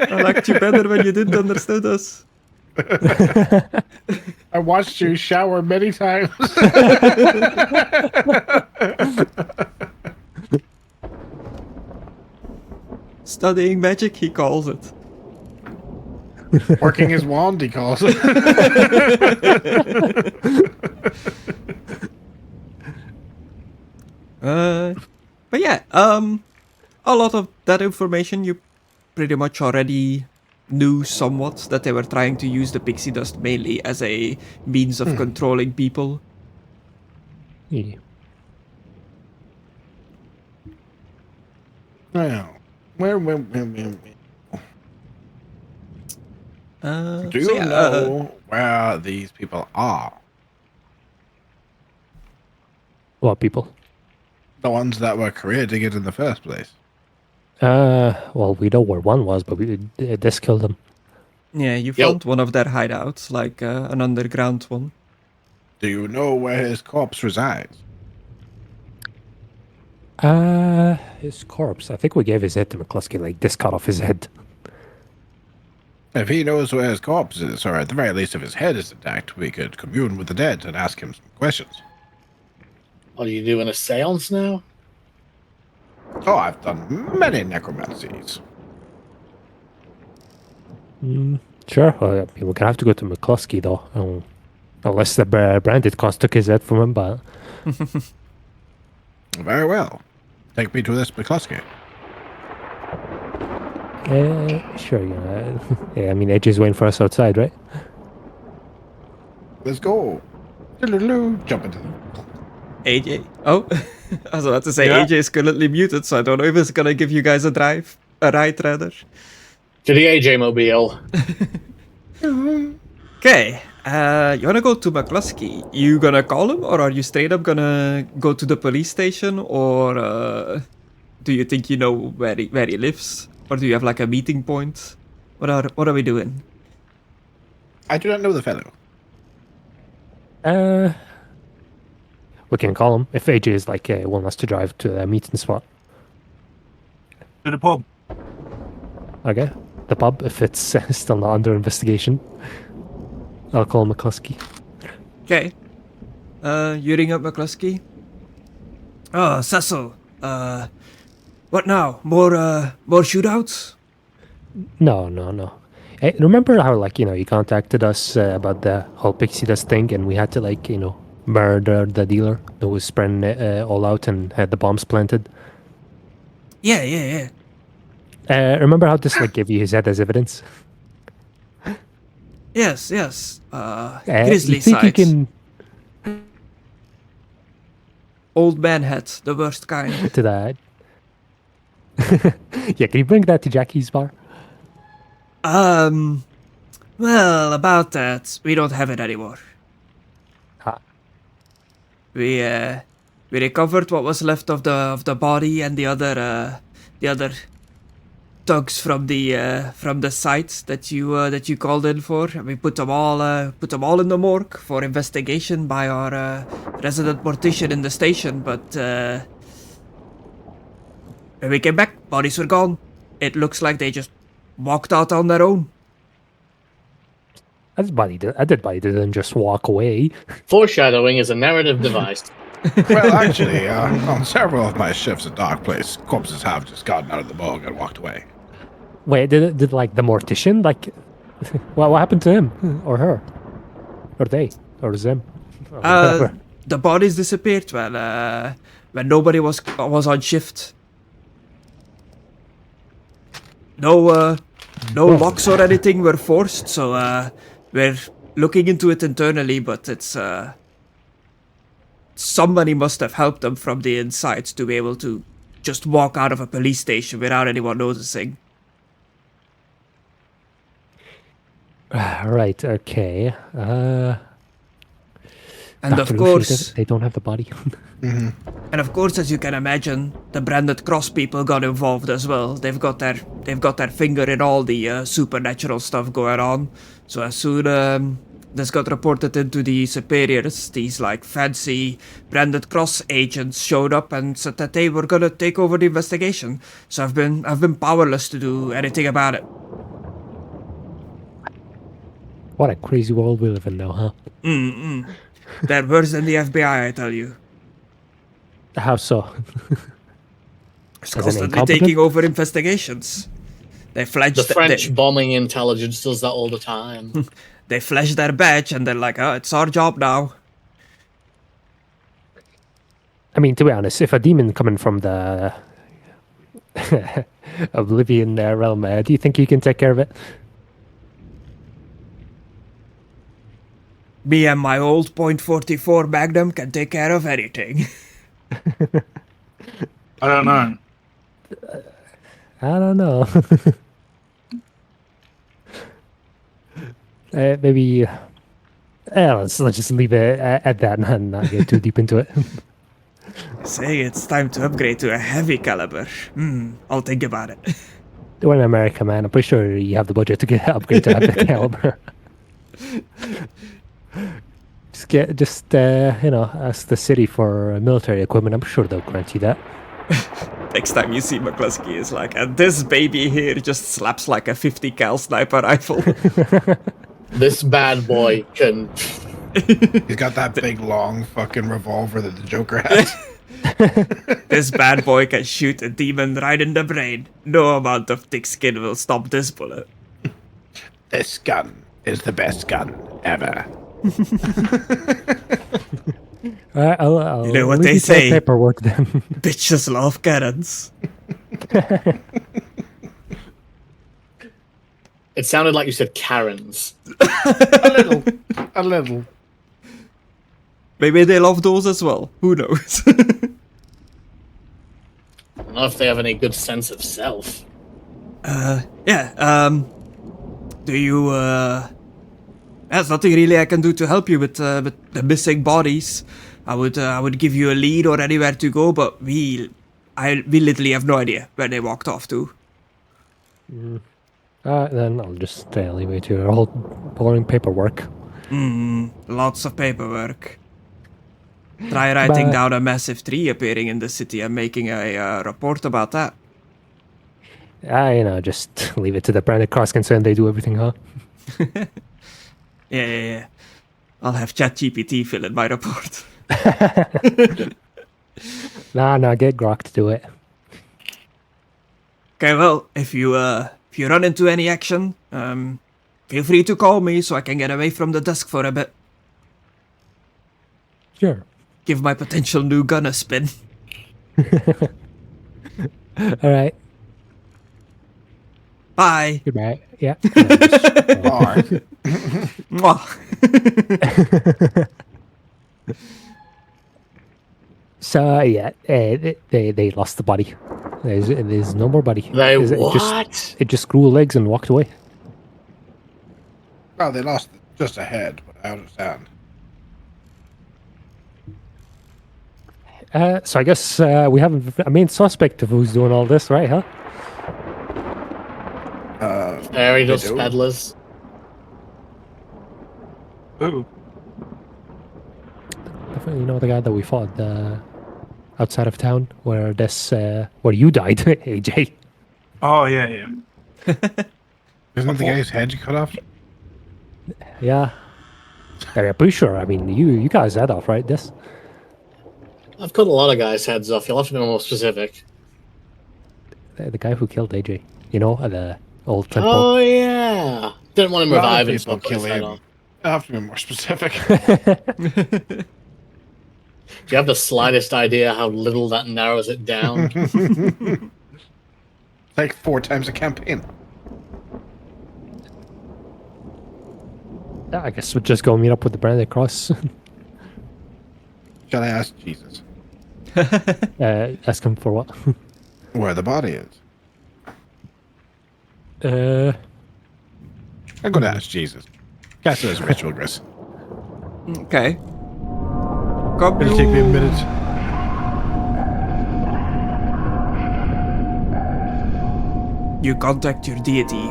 I liked you better when you didn't understand us. I watched you shower many times. Studying magic, he calls it. Working his wand, he calls it. But yeah, a lot of that information you pretty much already knew somewhat, that they were trying to use the pixie dust mainly as a means of controlling people. Yeah. Well, where? Do you know where these people are? What people? The ones that were creating it in the first place. Well, we know where one was, but this killed them. Yeah, you found one of their hideouts, like an underground one. Do you know where his corpse resides? His corpse. I think we gave his head to McCluskey, like this cut off his head. If he knows where his corpse is, or at the very least if his head is intact, we could commune with the dead and ask him some questions. Are you doing a seance now? Oh, I've done many necromancies. Sure. We're gonna have to go to McCluskey though, unless the branded cost took his head from him. But Very well. Take me to this McCluskey. sure. Yeah, I mean, AJ's waiting for us outside, right? Let's go. Jump into them. AJ. Oh, I was about to say Yeah. AJ is currently muted, so I don't know if it's gonna give you guys a ride rather. To the AJ Mobile. Okay, you wanna go to McCluskey? You gonna call him, or are you straight up gonna go to the police station, or do you think you know where he lives, or do you have like a meeting point? What are we doing? I do not know the fellow. We can call him if AJ is like willing us to drive to the meeting spot. To the pub. Okay, the pub if it's still not under investigation. I'll call McCluskey. Okay. You ring up McCluskey. Oh, Cecil. What now? More shootouts? No. Hey, remember how you contacted us about the whole pixie dust thing, and we had to murder the dealer who was spreading it all out and had the bombs planted? Yeah. Remember how this gave you his head as evidence? Yes. Grizzly you think sight. you can Old man head, the worst kind. to that? Yeah, can you bring that to Jackie's bar? Well, about that, we don't have it anymore. Huh. We recovered what was left of the body and the other thugs from the site that you called in for, and we put them all in the morgue for investigation by our resident mortician in the station. But when we came back, bodies were gone. It looks like they just walked out on their own. That body didn't just walk away. Foreshadowing is a narrative device. Well, actually, on several of my shifts at Dark Place, corpses have just gotten out of the morgue and walked away. Wait, did the mortician what happened to him or her or they or them? Or whatever? The bodies disappeared when nobody was on shift. No locks or anything were forced, so we're looking into it internally. But it's somebody must have helped them from the inside to be able to just walk out of a police station without anyone noticing. Right. Okay. And of Dr. Lucy, course, they don't have the body. and of course, as you can imagine, the Branded Cross people got involved as well. They've got their finger in all the supernatural stuff going on. So as soon this got reported into the superiors, these fancy Branded Cross agents showed up and said that they were gonna take over the investigation. So I've been powerless to do anything about it. What a crazy world we live in now, huh? They're worse than the FBI, I tell you. How so? It's As in constantly incompetent? taking over investigations. They fledged The French bombing intelligence does that all the time. They flash their badge and they're like, oh, it's our job now. I mean, to be honest, if a demon coming from the Oblivion realm, do you think you can take care of it? Me and my old .44 Magnum can take care of anything. I don't know. I don't know. Maybe. Let's just leave it at that and not get too deep into it. Say it's time to upgrade to a heavy caliber. I'll think about it. We're in America, man. I'm pretty sure you have the budget to get upgrade to heavy caliber. Just ask the city for military equipment. I'm sure they'll grant you that. Next time you see McCluskey is like, and this baby here just slaps like a 50 cal sniper rifle. This bad boy can. He's got that big, long fucking revolver that the Joker has. This bad boy can shoot a demon right in the brain. No amount of thick skin will stop this bullet. This gun is the best gun ever. I'll You know what leave they you to the say. paperwork then. Bitches love cannons. It sounded like you said Karens. A little. Maybe they love those as well. Who knows? I don't know if they have any good sense of self. Do you, there's nothing really I can do to help you with the missing bodies. I would give you a lead or anywhere to go, but we literally have no idea where they walked off to. Then I'll just leave it to your old boring paperwork. Lots of paperwork. Try writing But- down a massive tree appearing in the city and making a report about that. Just leave it to the branded cross concern. They do everything, huh? Yeah. I'll have ChatGPT fill in my report. Nah, get Grok to do it. Okay, well, if you run into any action, feel free to call me so I can get away from the desk for a bit. Sure. Give my potential new gun a spin. All right. Bye. Goodbye. Yeah. Or, Mwah. So yeah, they lost the body. There's no more body. They It what? it just grew legs and walked away. well, they lost just a head, but I understand. So I guess we have a main suspect of who's doing all this, right? Huh? Fairy dust do. peddlers. Ooh. You know the guy that we fought outside of town, where where you died, AJ. Oh, yeah. Isn't the guy's head cut off? Yeah. I'm pretty sure. I mean, you guys head off, right? This. I've cut a lot of guys' heads off. You'll have to be more specific. The guy who killed AJ. You know, at the old temple. Oh yeah. Didn't want him A lot of reviving, people so I put kill his head him. off. I have to be more specific. Do you have the slightest idea how little that narrows it down? Like 4 times a campaign. I guess we'll just go meet up with the branded cross. Shall I ask Jesus Ask him for what? where the body is? I'm going to ask Jesus. Cast it as a ritual, Chris. Okay. It'll take me a minute. You contact your deity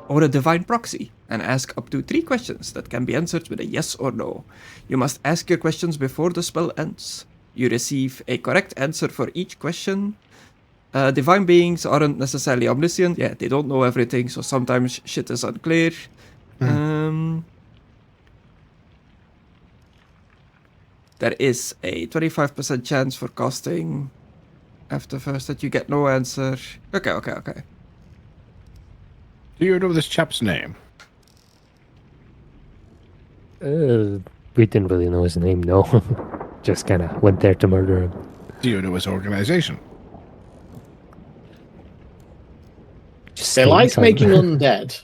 or a divine proxy and ask up to 3 questions that can be answered with a yes or no. You must ask your questions before the spell ends. You receive a correct answer for each question. Divine beings aren't necessarily omniscient. Yeah, they don't know everything, so sometimes shit is unclear. There is a 25% chance for casting after first that you get no answer. Okay. Do you know this chap's name? We didn't really know his name, no. Just kind of went there to murder him. Do you know his organization? Just They stay like inside. making undead.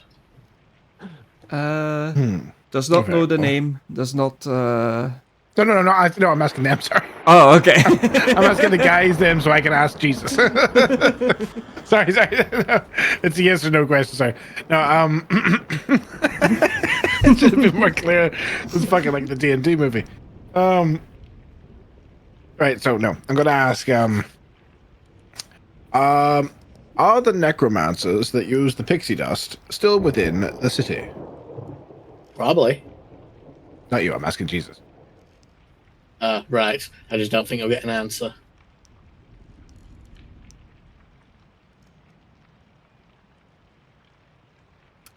Does not Okay. know the name. Does not. No, I'm asking them, sorry. Oh, okay. I'm asking the guy's name so I can ask Jesus. sorry. No, it's a yes or no question, sorry. No, it should have been more clear. It's fucking like the D&D movie. Right, so no. I'm gonna ask, are the necromancers that use the pixie dust still within the city? Probably. Not you, I'm asking Jesus. Right. I just don't think I'll get an answer.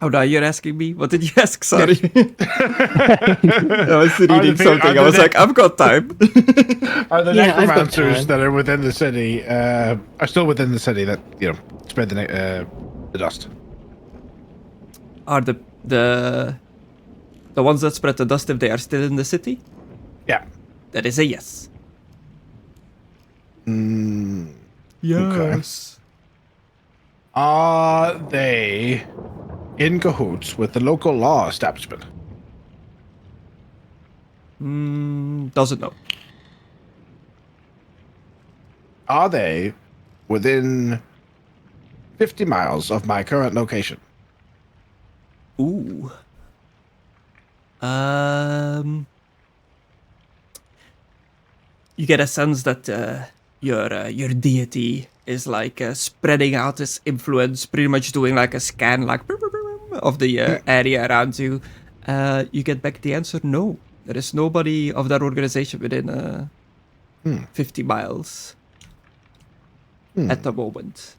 Oh, now you're asking me? What did you ask? Sorry. I was Are reading the- something. are I was the- like, I've got time. Are the Yeah, I've got necromancers time. that are within the city are still within the city that spread the dust? Are the ones that spread the dust if they are still in the city? Yeah. That is a yes. Yes. Are they in cahoots with the local law establishment? Doesn't know. Are they within 50 miles of my current location? Ooh. You get a sense that your deity is like spreading out his influence, pretty much doing like a scan, like of the area around you. You get back the answer: no, There is nobody of that organization within 50 miles at the moment.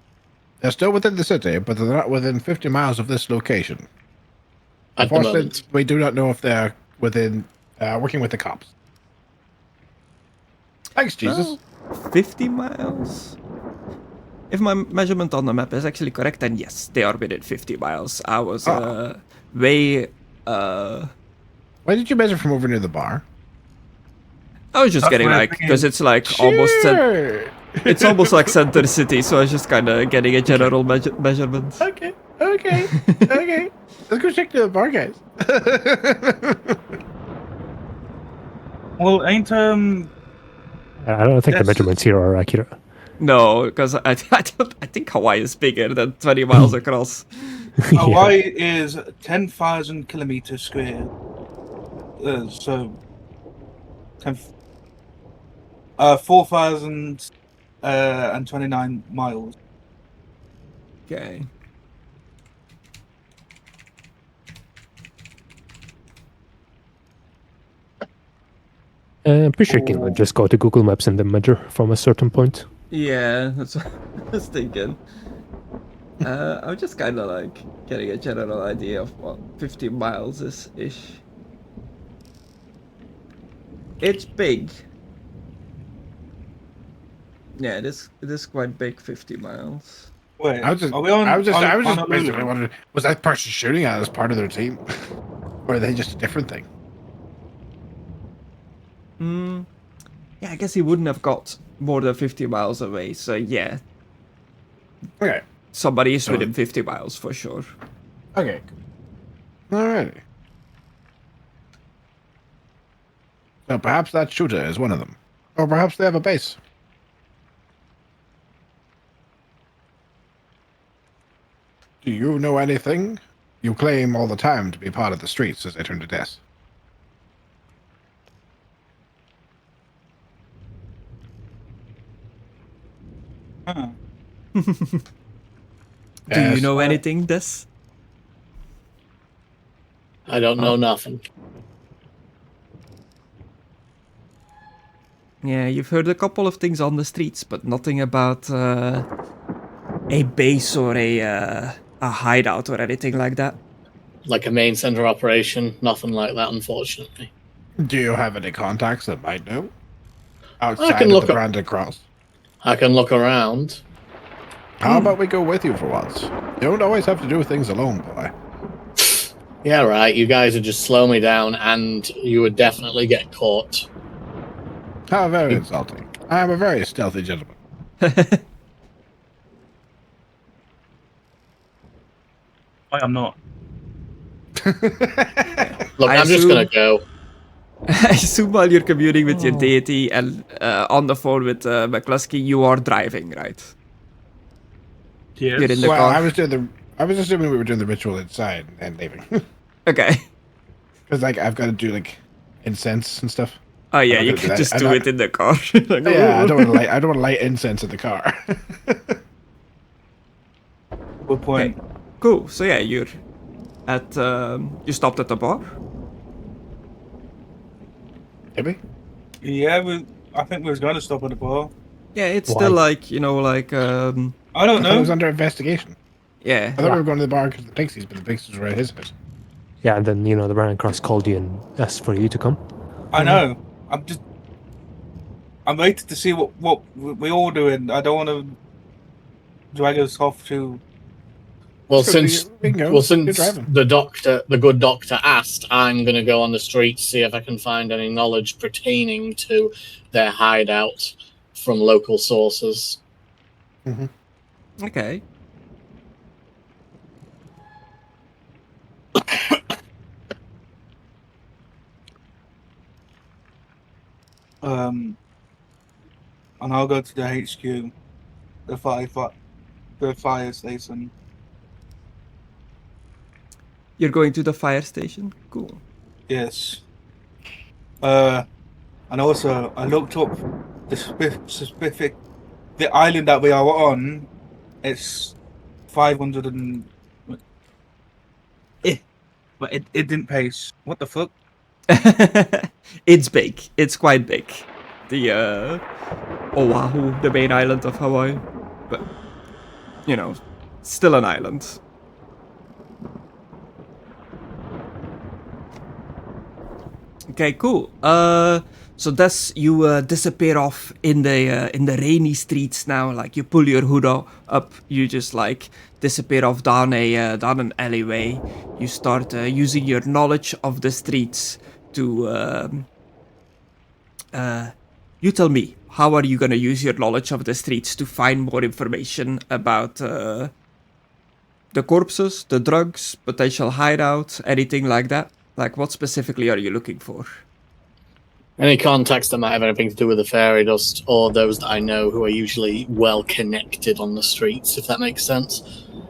They're still within the city, but they're not within 50 miles of this location. At the Unfortunately, moment. we do not know if they're within working with the cops. Thanks, Jesus. Well, 50 miles? If my measurement on the map is actually correct, then yes, they are within 50 miles. I was way... Why did you measure from over near the bar? I was just That's getting what I'm like, thinking. because it's like almost... It's almost like center city, so I was just kind of getting a general measurement. Okay. Let's go check the bar, guys. Well, ain't I don't think the Yes. measurements here are accurate. No, because I think Hawaii is bigger than 20 miles across. Hawaii is 10,000 kilometers square. So 4,029 miles. Okay. I'm pretty sure you can just go to Google Maps and then measure from a certain point. Yeah, that's what I was thinking. I'm just kind of like getting a general idea of what 50 miles is ish. It's big. Yeah, it is quite big. 50 miles. Wait, I was just, are we on? I was just on basically Oʻahu? wondering, was that person shooting at as part of their team? Or are they just a different thing? Yeah, I guess he wouldn't have got more than 50 miles away. So yeah, Okay. somebody is within 50 miles for sure. Okay. Alrighty. So perhaps that shooter is one of them. Or perhaps they have a base. Do you know anything? You claim all the time to be part of the streets as they turn to death. Huh. Do you Yes. know anything, Des? I don't know nothing. Yeah, you've heard a couple of things on the streets, but nothing about a base or a hideout or anything like that. Like a main center operation, nothing like that, unfortunately. Do you have any contacts that might know? Outside can of look the up- branded cross. I can look around. How about we go with you for once? You don't always have to do things alone, boy. Yeah, right. You guys would just slow me down, and you would definitely get caught. How very insulting. I am a very stealthy gentleman. I am not. Look, I I'm just assume- gonna go. I assume while you're commuting with your deity and on the phone with McCluskey, you are driving, right? Yes. You're in the Well, car. I was assuming we were doing the ritual inside and leaving. Okay. Because like I've got to do like incense and stuff. Oh yeah, I'm you not gonna do can that. just I'm do not- it in the car. Like, Yeah, I don't want to light incense in the car. Good point. Okay. Cool. So yeah, you're at you stopped at the bar. Maybe. Yeah, I think we was going to stop at the bar. Yeah, it's Why? still like I don't I thought it was know. under investigation. yeah. I thought we were going to the bar because of the pixies, but the pixies were at his house. Yeah, and then the Brandon Cross called you and asked for you to come. I know. I'm waiting to see what we all doing. I don't want to drag us off to. Well, So since we can go. well, You're since driving. the good doctor asked, I'm going to go on the streets, see if I can find any knowledge pertaining to their hideout from local sources. Okay. And I'll go to the HQ, the fire station. You're going to the fire station. Cool. Yes. And also I looked up the specific the island that we are on. It's 500 and. But it didn't pace. What the fuck? It's big. It's quite big. The Oʻahu, the main island of Hawaii. But, you know, still an island. Okay, cool. So thus you disappear off in the rainy streets now. Like, you pull your hood up, you just like disappear off down an alleyway. You start using your knowledge of the streets to you tell me, how are you gonna use your knowledge of the streets to find more information about the corpses, the drugs, potential hideout, anything like that? Like, what specifically are you looking for? Any contacts that might have anything to do with the fairy dust, or those that I know who are usually well connected on the streets, if that makes sense.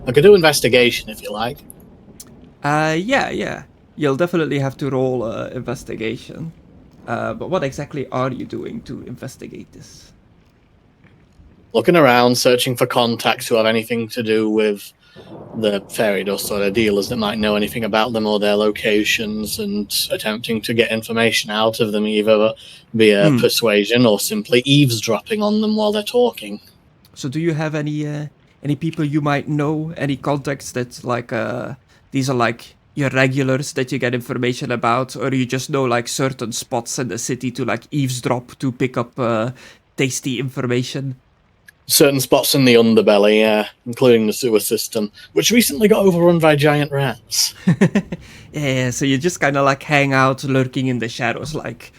I could do investigation if you like. Yeah. You'll definitely have to roll investigation. But what exactly are you doing to investigate this? Looking around, searching for contacts who have anything to do with the fairy dust or the dealers that might know anything about them or their locations, and attempting to get information out of them, either via persuasion or simply eavesdropping on them while they're talking. So do you have any people you might know, any contacts that like these are like your regulars that you get information about, or you just know like certain spots in the city to like eavesdrop to pick up tasty information? Certain spots in the underbelly, yeah, including the sewer system, which recently got overrun by giant rats. Yeah, so you just kind of like hang out, lurking in the shadows, like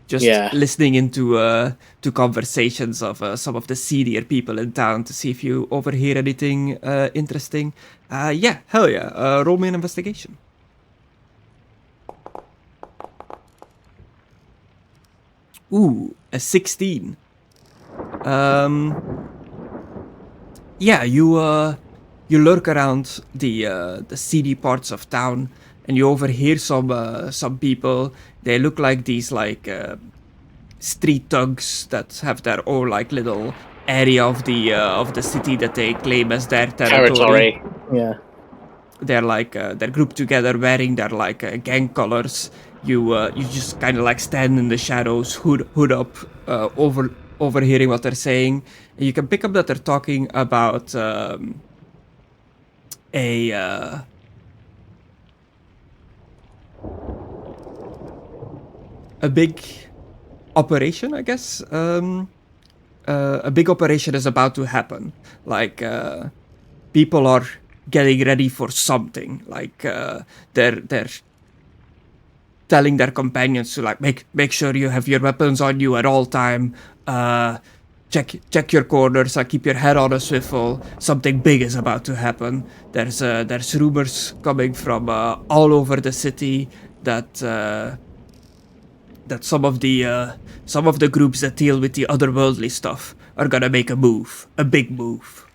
just listening into to conversations of some of the seedier people in town to see if you overhear anything interesting. Yeah, hell yeah. Roll me an investigation. Ooh, a 16. Yeah, you lurk around the seedy parts of town, and you overhear some people. They look like these like street thugs that have their own like little area of the city that they claim as their territory. Yeah. They're like they're grouped together, wearing their like gang colors. You just kind of like stand in the shadows, hood up, overhearing what they're saying. And you can pick up that they're talking about a big operation, I guess. A big operation is about to happen. Like people are getting ready for something. Like they're telling their companions to like make sure you have your weapons on you at all time. Check your corners. Keep your head on a swivel. Something big is about to happen. There's rumors coming from all over the city that some of the groups that deal with the otherworldly stuff are gonna make a big move.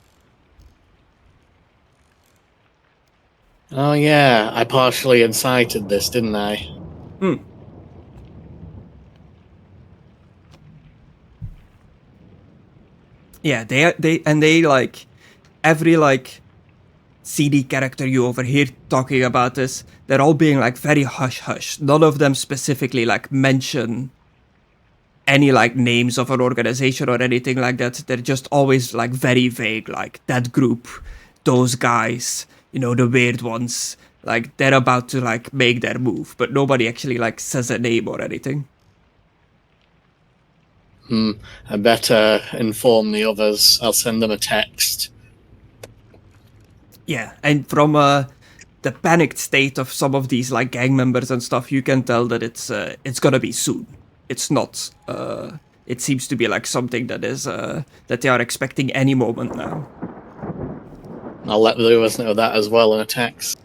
Oh yeah, I partially incited this, didn't I? Yeah, they like every like CD character you overhear talking about this, they're all being like very hush-hush. None of them specifically like mention any like names of an organization or anything like that. They're just always like very vague, like that group, those guys, you know, the weird ones. Like they're about to like make their move, but nobody actually like says a name or anything. I better inform the others. I'll send them a text. Yeah, and from the panicked state of some of these like gang members and stuff, you can tell that it's gonna be soon. It's not. It seems to be like something that is that they are expecting any moment now. I'll let the others know that as well in a text.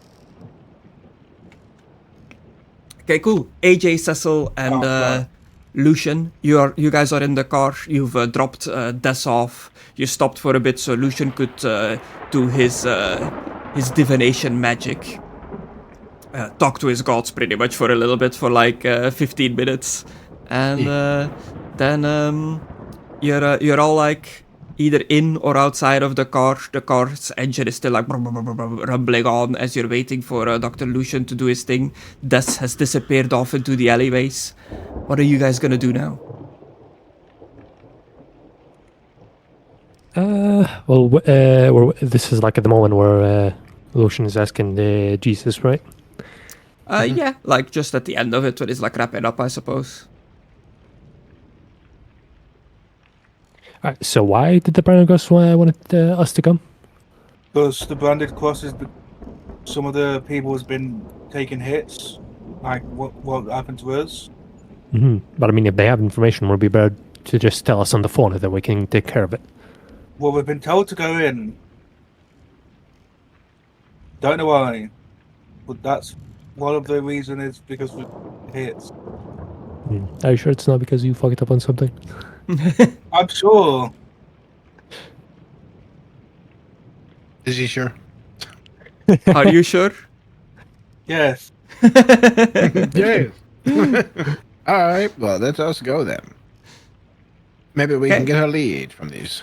Okay, cool. AJ, Cecil, and Lucian, you guys are in the car. You've dropped Des off. You stopped for a bit so Lucian could do his divination magic. Talk to his gods pretty much for a little bit, for like 15 minutes. And then you're all like, either in or outside of the car. The car's engine is still like rumbling on as you're waiting for Dr. Lucian to do his thing. Des has disappeared off into the alleyways. What are you guys gonna do now? This is like at the moment where Lucian is asking Jesus, right? Yeah, like just at the end of it when it's like wrapping up, I suppose. Alright, so why did the Branded Cross wanted us to come? Because the branded crosses, some of the people has been taking hits. Like what happened to us? But I mean, if they have information, would it be better to just tell us on the phone, and then we can take care of it. Well, we've been told to go in. Don't know why, but that's one of the reasons is because we hits. Are you sure it's not because you fucked up on something? I'm sure. Is he sure? Are you sure? Yes. Yes. All right. Well, let us go then. Maybe we can get a lead from these.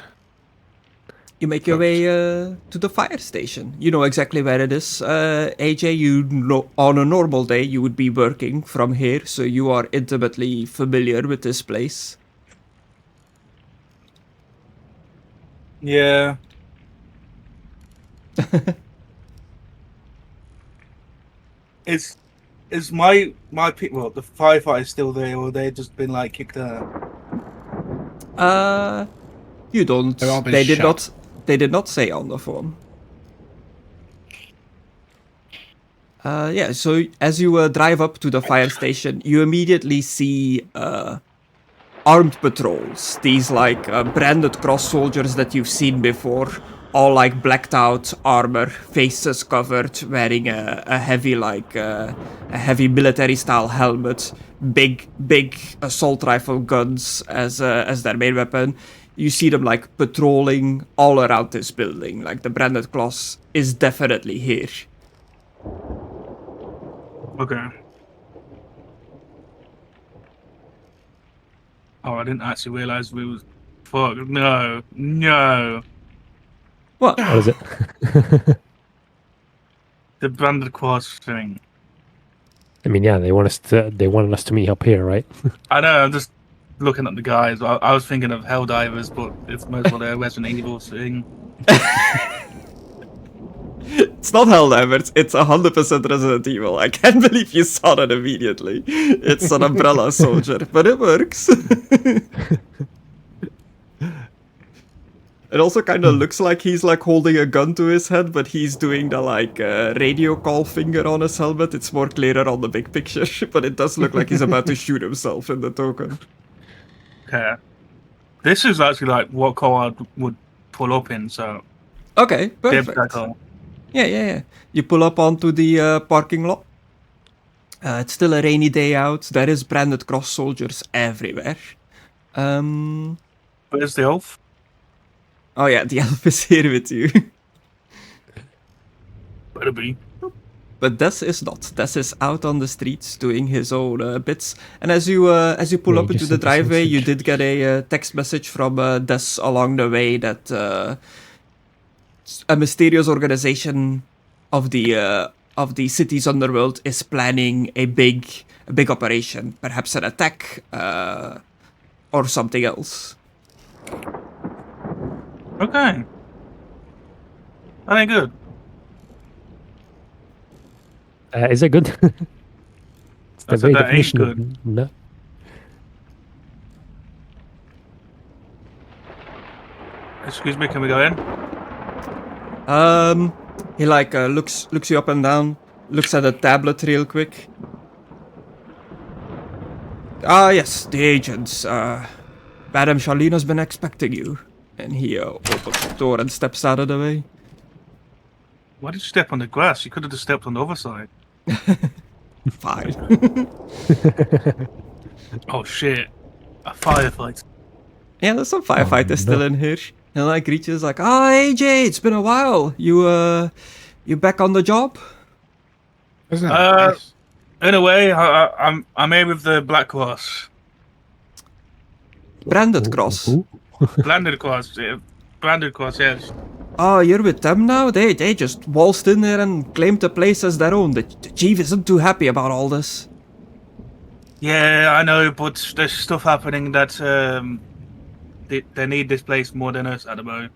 You make your way to the fire station. You know exactly where it is. AJ, you know, on a normal day, you would be working from here, so you are intimately familiar with this place. Yeah. Is my people, the firefighters still there, or they just been like kicked out? You don't. They've all been They did shot. not. They did not say on the phone. Yeah. So as you drive up to the fire station, you immediately see armed patrols. These like branded cross soldiers that you've seen before, all like blacked out armor, faces covered, wearing a heavy heavy military style helmet, big assault rifle guns as their main weapon. You see them like patrolling all around this building. Like the branded cross is definitely here. Okay. Oh, I didn't actually realize we was. Fuck, no. What? What is it? The branded cross thing. I mean, yeah, they wanted us to meet up here, right? I know, I'm just looking at the guys. I was thinking of Helldivers, but it's most of their Resident Evil thing. It's not Helldivers, it's 100% Resident Evil. I can't believe you saw that immediately. It's an umbrella soldier, but it works. It also kind of looks like he's like holding a gun to his head, but he's doing the like radio call finger on his helmet. It's more clearer on the big picture, but it does look like he's about to shoot himself in the token. Okay. This is actually like what car I would pull up in, so... Okay, Give perfect. that car. Yeah. You pull up onto the parking lot. It's still a rainy day out. There is branded cross soldiers everywhere. Where's the elf? Oh yeah, the elf is here with you. Better be. But Des is not. Des is out on the streets doing his own bits. And as you pull Yeah, up he into just the sent us a driveway, you message. did get a text message from Des along the way that a mysterious organization of the city's underworld is planning a big operation, perhaps an attack or something else. Okay. That ain't good. Is it good? It's I the said very that ain't definition of no. Excuse me, can we go in? He like looks you up and down, looks at the tablet real quick. Ah yes, the agents. Madame Charlene's been expecting you. And he opens the door and steps out of the way. Why did you step on the grass? You could have just stepped on the other side. Fine. Oh shit. A firefight. Yeah, there's some firefighters still in here. And like reaches like, AJ, it's been a while. You back on the job? Isn't that nice? In a way, I'm here with the Black Cross. Branded cross. Ooh. Landed Cross. Branded Cross, yes. Oh, you're with them now? They just waltzed in there and claimed the place as their own. The chief isn't too happy about all this. Yeah, I know, but there's stuff happening that they need this place more than us at the moment.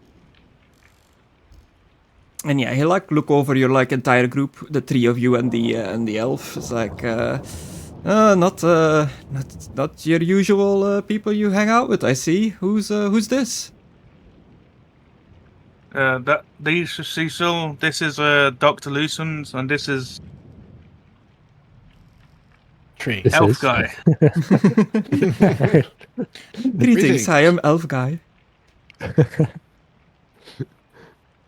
And yeah, he like look over your like entire group, the three of you and the elf. It's like not your usual people you hang out with. I see. Who's this? These is Cecil. This is Dr. Lucens, and this is Tree. This Elf is- Guy. Greetings, I am Elf Guy.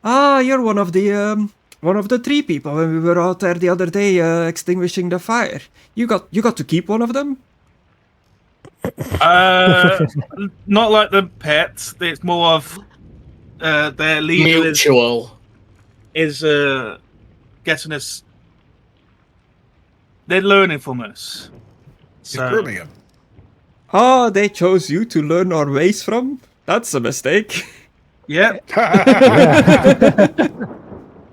Ah, you're one of the three people when we were out there the other day extinguishing the fire. You got to keep one of them? Not like the pets. It's more of their leader Mutual. is getting us. They're learning from us. He's grooming him. Ah, they chose you to learn our ways from? That's a mistake. Yeah.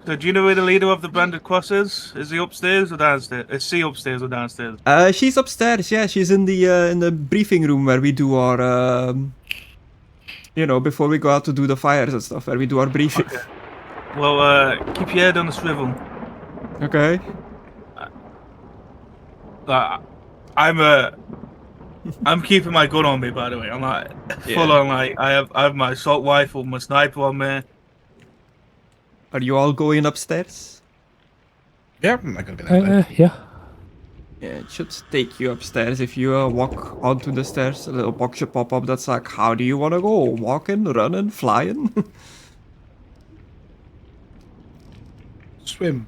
So do you know where the leader of the Branded Cross is? Is he upstairs or downstairs? Is she upstairs or downstairs? She's upstairs, yeah, she's in the briefing room where we do our before we go out to do the fires and stuff, where we do our briefing. Okay. Well, keep your head on the swivel. Okay. I'm keeping my gun on me, by the way. I'm like full on, like I have my assault rifle, my sniper on me. Are you all going upstairs? Yeah, I'm not gonna be that bad. yeah. Yeah, it should take you upstairs. If you walk onto the stairs, a little box should pop up that's like, how do you want to go? Walking, running, flying? Swim.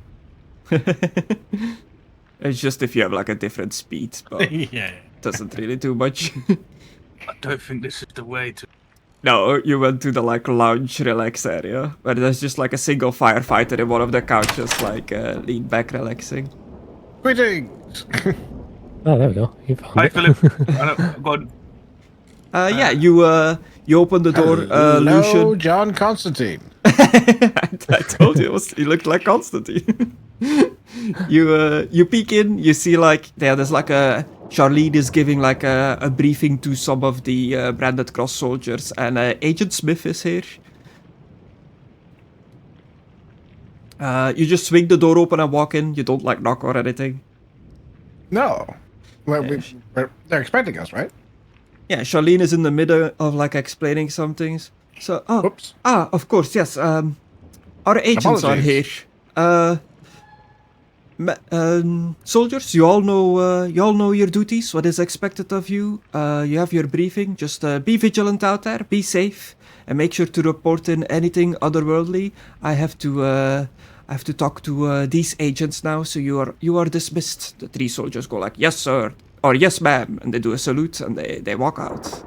It's just if you have like a different speed, but Yeah. doesn't really do much. I don't think this is the way to. No, you went to the like lounge relax area where there's just like a single firefighter in one of the couches, like lean back relaxing. Greetings. Oh, there we go. You found Hi, it. Philip. Go on. Yeah, you open the door, Hello, Lucian. John Constantine. I told you he looked like Constantine. You peek in, you see like there's like a Charlene is giving like a briefing to some of the Branded Cross soldiers, and Agent Smith is here. You just swing the door open and walk in. You don't like knock or anything. No. Well, they're expecting us, right? Yeah, Charlene is in the middle of like explaining some things. So, Oops. of course, yes. Our agents are here. Apologies. Soldiers, you all know your duties. What is expected of you. You have your briefing. Just be vigilant out there. Be safe, and make sure to report in anything otherworldly. I have to talk to these agents now. So you are dismissed. The three soldiers go like, yes, sir, or yes, ma'am, and they do a salute and they walk out.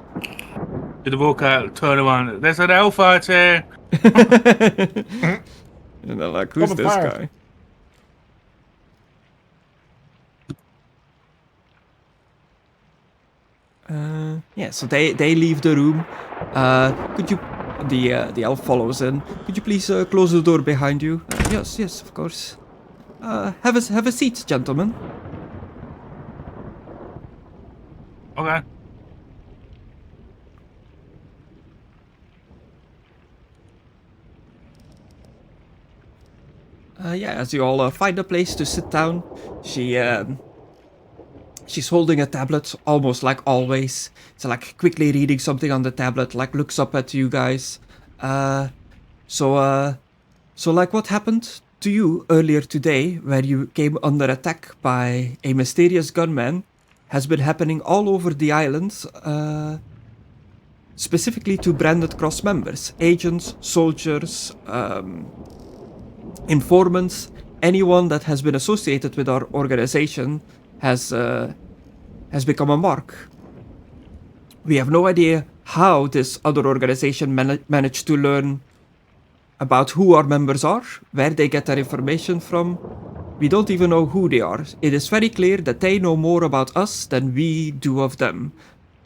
Did the walk out, turn around. There's an elf out here. And they're like, who's Open this fire. guy? Yeah, so they leave the room. Could you, the elf follows in. Could you please close the door behind you? Yes, of course. Have a seat, gentlemen. Okay. Yeah, as you all find a place to sit down, she's holding a tablet, almost like always. So like quickly reading something on the tablet, like looks up at you guys. So like what happened to you earlier today, where you came under attack by a mysterious gunman, has been happening all over the island, specifically to Branded Cross members, agents, soldiers, informants, anyone that has been associated with our organization has become a mark. We have no idea how this other organization managed to learn about who our members are, where they get their information from. We don't even know who they are. It is very clear that they know more about us than we do of them.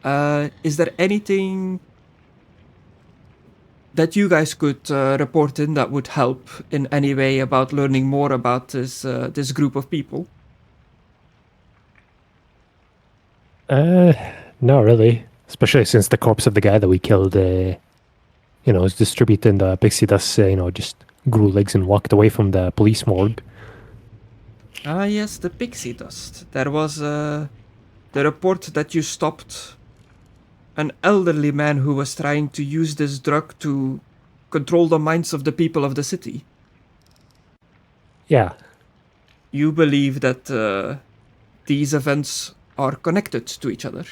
Is there anything that you guys could report in that would help in any way about learning more about this group of people? Not really. Especially since the corpse of the guy that we killed, was distributing the pixie dust, just grew legs and walked away from the police morgue. Ah, yes, the pixie dust. There was the report that you stopped an elderly man who was trying to use this drug to control the minds of the people of the city. Yeah. You believe that these events are connected to each other?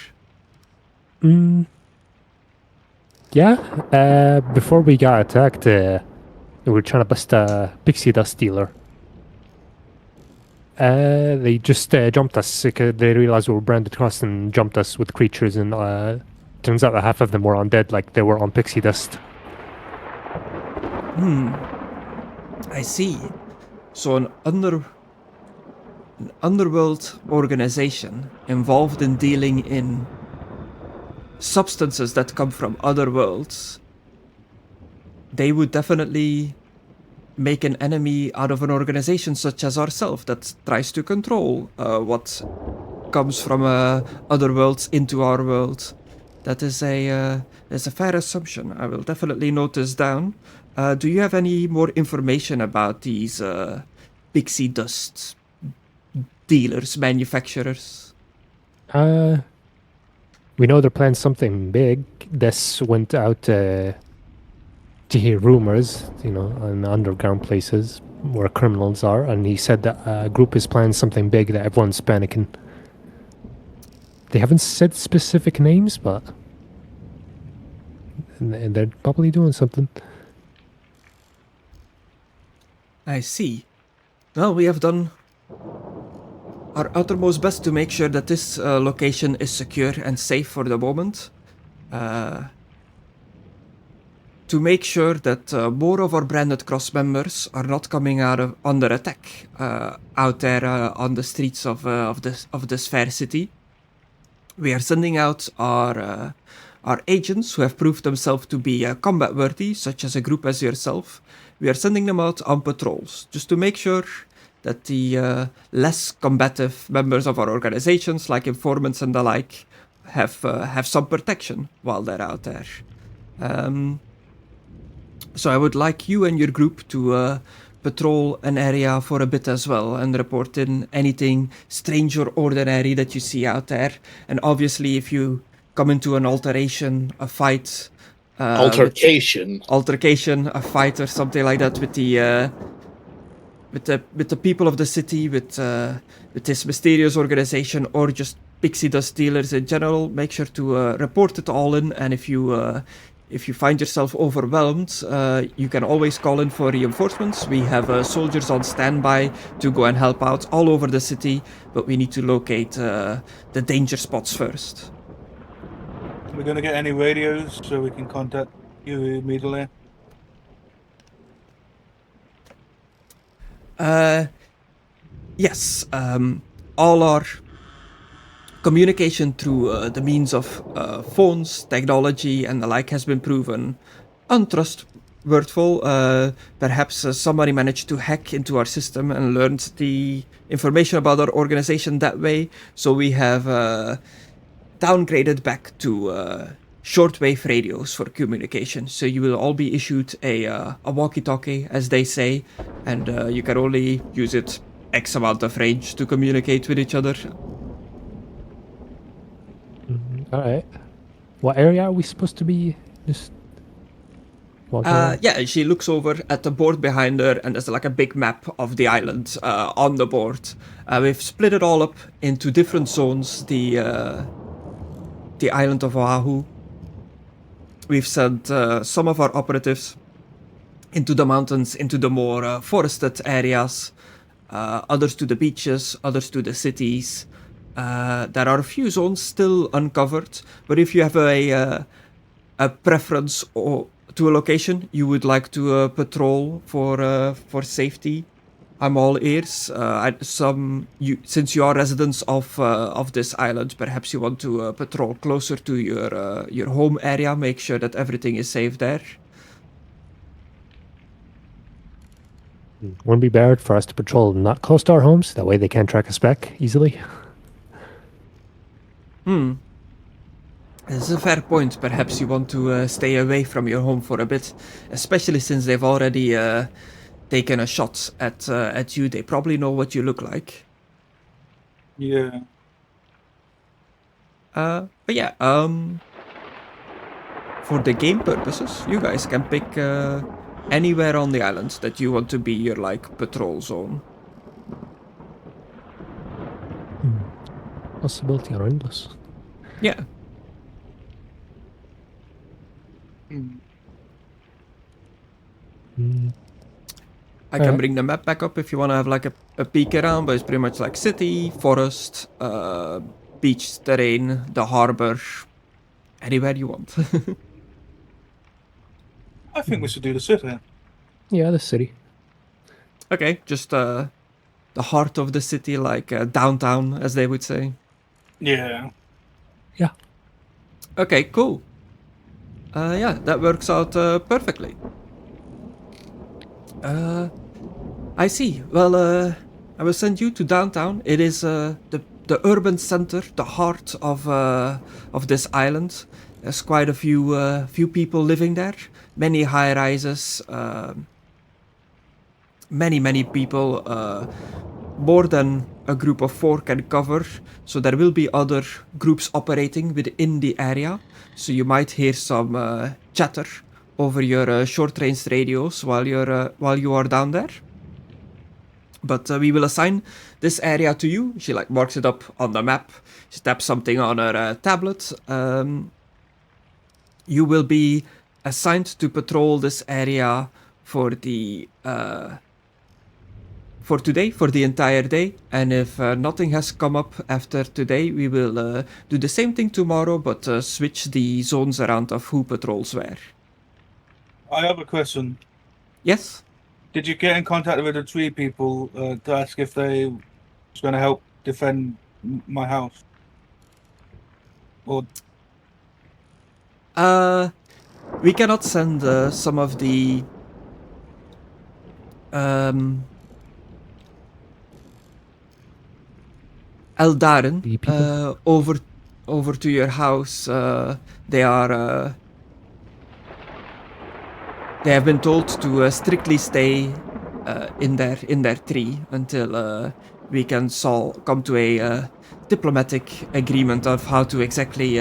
Yeah. Before we got attacked, we were trying to bust a pixie dust dealer. They just jumped us. They realized we were branded across and jumped us with creatures, and turns out that half of them were undead, like they were on pixie dust. I see. So an underworld organization involved in dealing in substances that come from other worlds. They would definitely make an enemy out of an organization such as ourselves that tries to control what comes from other worlds into our world. That is a fair assumption. I will definitely note this down. Do you have any more information about these pixie dust dealers, manufacturers? We know they're planning something big. This went out to hear rumors, in underground places where criminals are, and he said that a group is planning something big that everyone's panicking. They haven't said specific names, but they're probably doing something. I see. Well, we have done our uttermost best to make sure that this location is secure and safe for the moment. To make sure that more of our branded cross members are not coming under attack out there on the streets of this fair city. We are sending out our agents who have proved themselves to be combat worthy, such as a group as yourself. We are sending them out on patrols just to make sure that the less combative members of our organizations, like informants and the like, have some protection while they're out there. So I would like you and your group to patrol an area for a bit as well and report in anything strange or ordinary that you see out there. And obviously, if you come into an altercation, a fight... Altercation, a fight or something like that with the people of the city, with this mysterious organization, or just pixie dust dealers in general, make sure to report it all in. And if you find yourself overwhelmed, you can always call in for reinforcements. We have soldiers on standby to go and help out all over the city, but we need to locate the danger spots first. We're going to get any radios so we can contact you immediately. Yes. All our communication through the means of phones, technology, and the like has been proven untrustworthy. Perhaps somebody managed to hack into our system and learned the information about our organization that way. So we have downgraded back to shortwave radios for communication. So you will all be issued a walkie-talkie, as they say, and you can only use it X amount of range to communicate with each other. All right. What area are we supposed to be just walking around? Yeah, she looks over at the board behind her, and there's like a big map of the island on the board. We've split it all up into different zones. The Island of Oʻahu. We've sent some of our operatives into the mountains, into the more forested areas, others to the beaches, others to the cities. There are a few zones still uncovered, but if you have a preference to a location you would like to patrol for safety, I'm all ears. Since you are residents of this island, perhaps you want to patrol closer to your home area, make sure that everything is safe there. Wouldn't be bad for us to patrol not close to our homes. That way they can't track us back easily. This is a fair point. Perhaps you want to stay away from your home for a bit, especially since they've already taken a shot at you. They probably know what you look like. Yeah. But yeah, for the game purposes, you guys can pick anywhere on the island that you want to be your like patrol zone. Possibility are endless. Yeah. I can bring the map back up if you want to have like a peek around, but it's pretty much like city, forest, beach terrain, the harbor, anywhere you want. I think we should do the city. Yeah, the city. Okay, just the heart of the city, like downtown, as they would say. Yeah. Yeah. Okay, cool. Yeah, that works out perfectly. I see. Well, I will send you to downtown. It is the urban center, the heart of this island. There's quite a few people living there. Many high rises. Many people. More than a group of 4 can cover. So there will be other groups operating within the area. So you might hear some chatter over your short-range radios while you are down there. But we will assign this area to you. She like marks it up on the map. She taps something on her tablet. You will be assigned to patrol this area for the for today, for the entire day. And if nothing has come up after today, we will do the same thing tomorrow, but switch the zones around of who patrols where. I have a question. Yes? Did you get in contact with the tree people to ask if they was going to help defend my house? Or we cannot send some of the Eldaren The people? over to your house. They are they have been told to strictly stay in their tree until we can come to a diplomatic agreement of how to exactly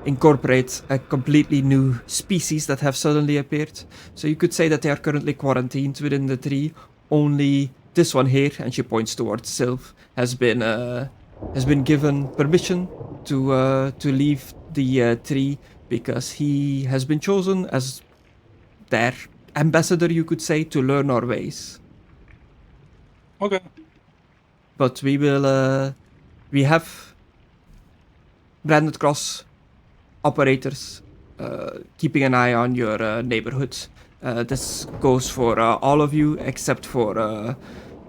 incorporate a completely new species that have suddenly appeared. So you could say that they are currently quarantined within the tree. Only this one here, and she points towards Sylph, has been given permission to leave the tree because he has been chosen as their ambassador, you could say, to learn our ways. okay. But we will, we have branded cross operators keeping an eye on your neighborhood. This goes for all of you except for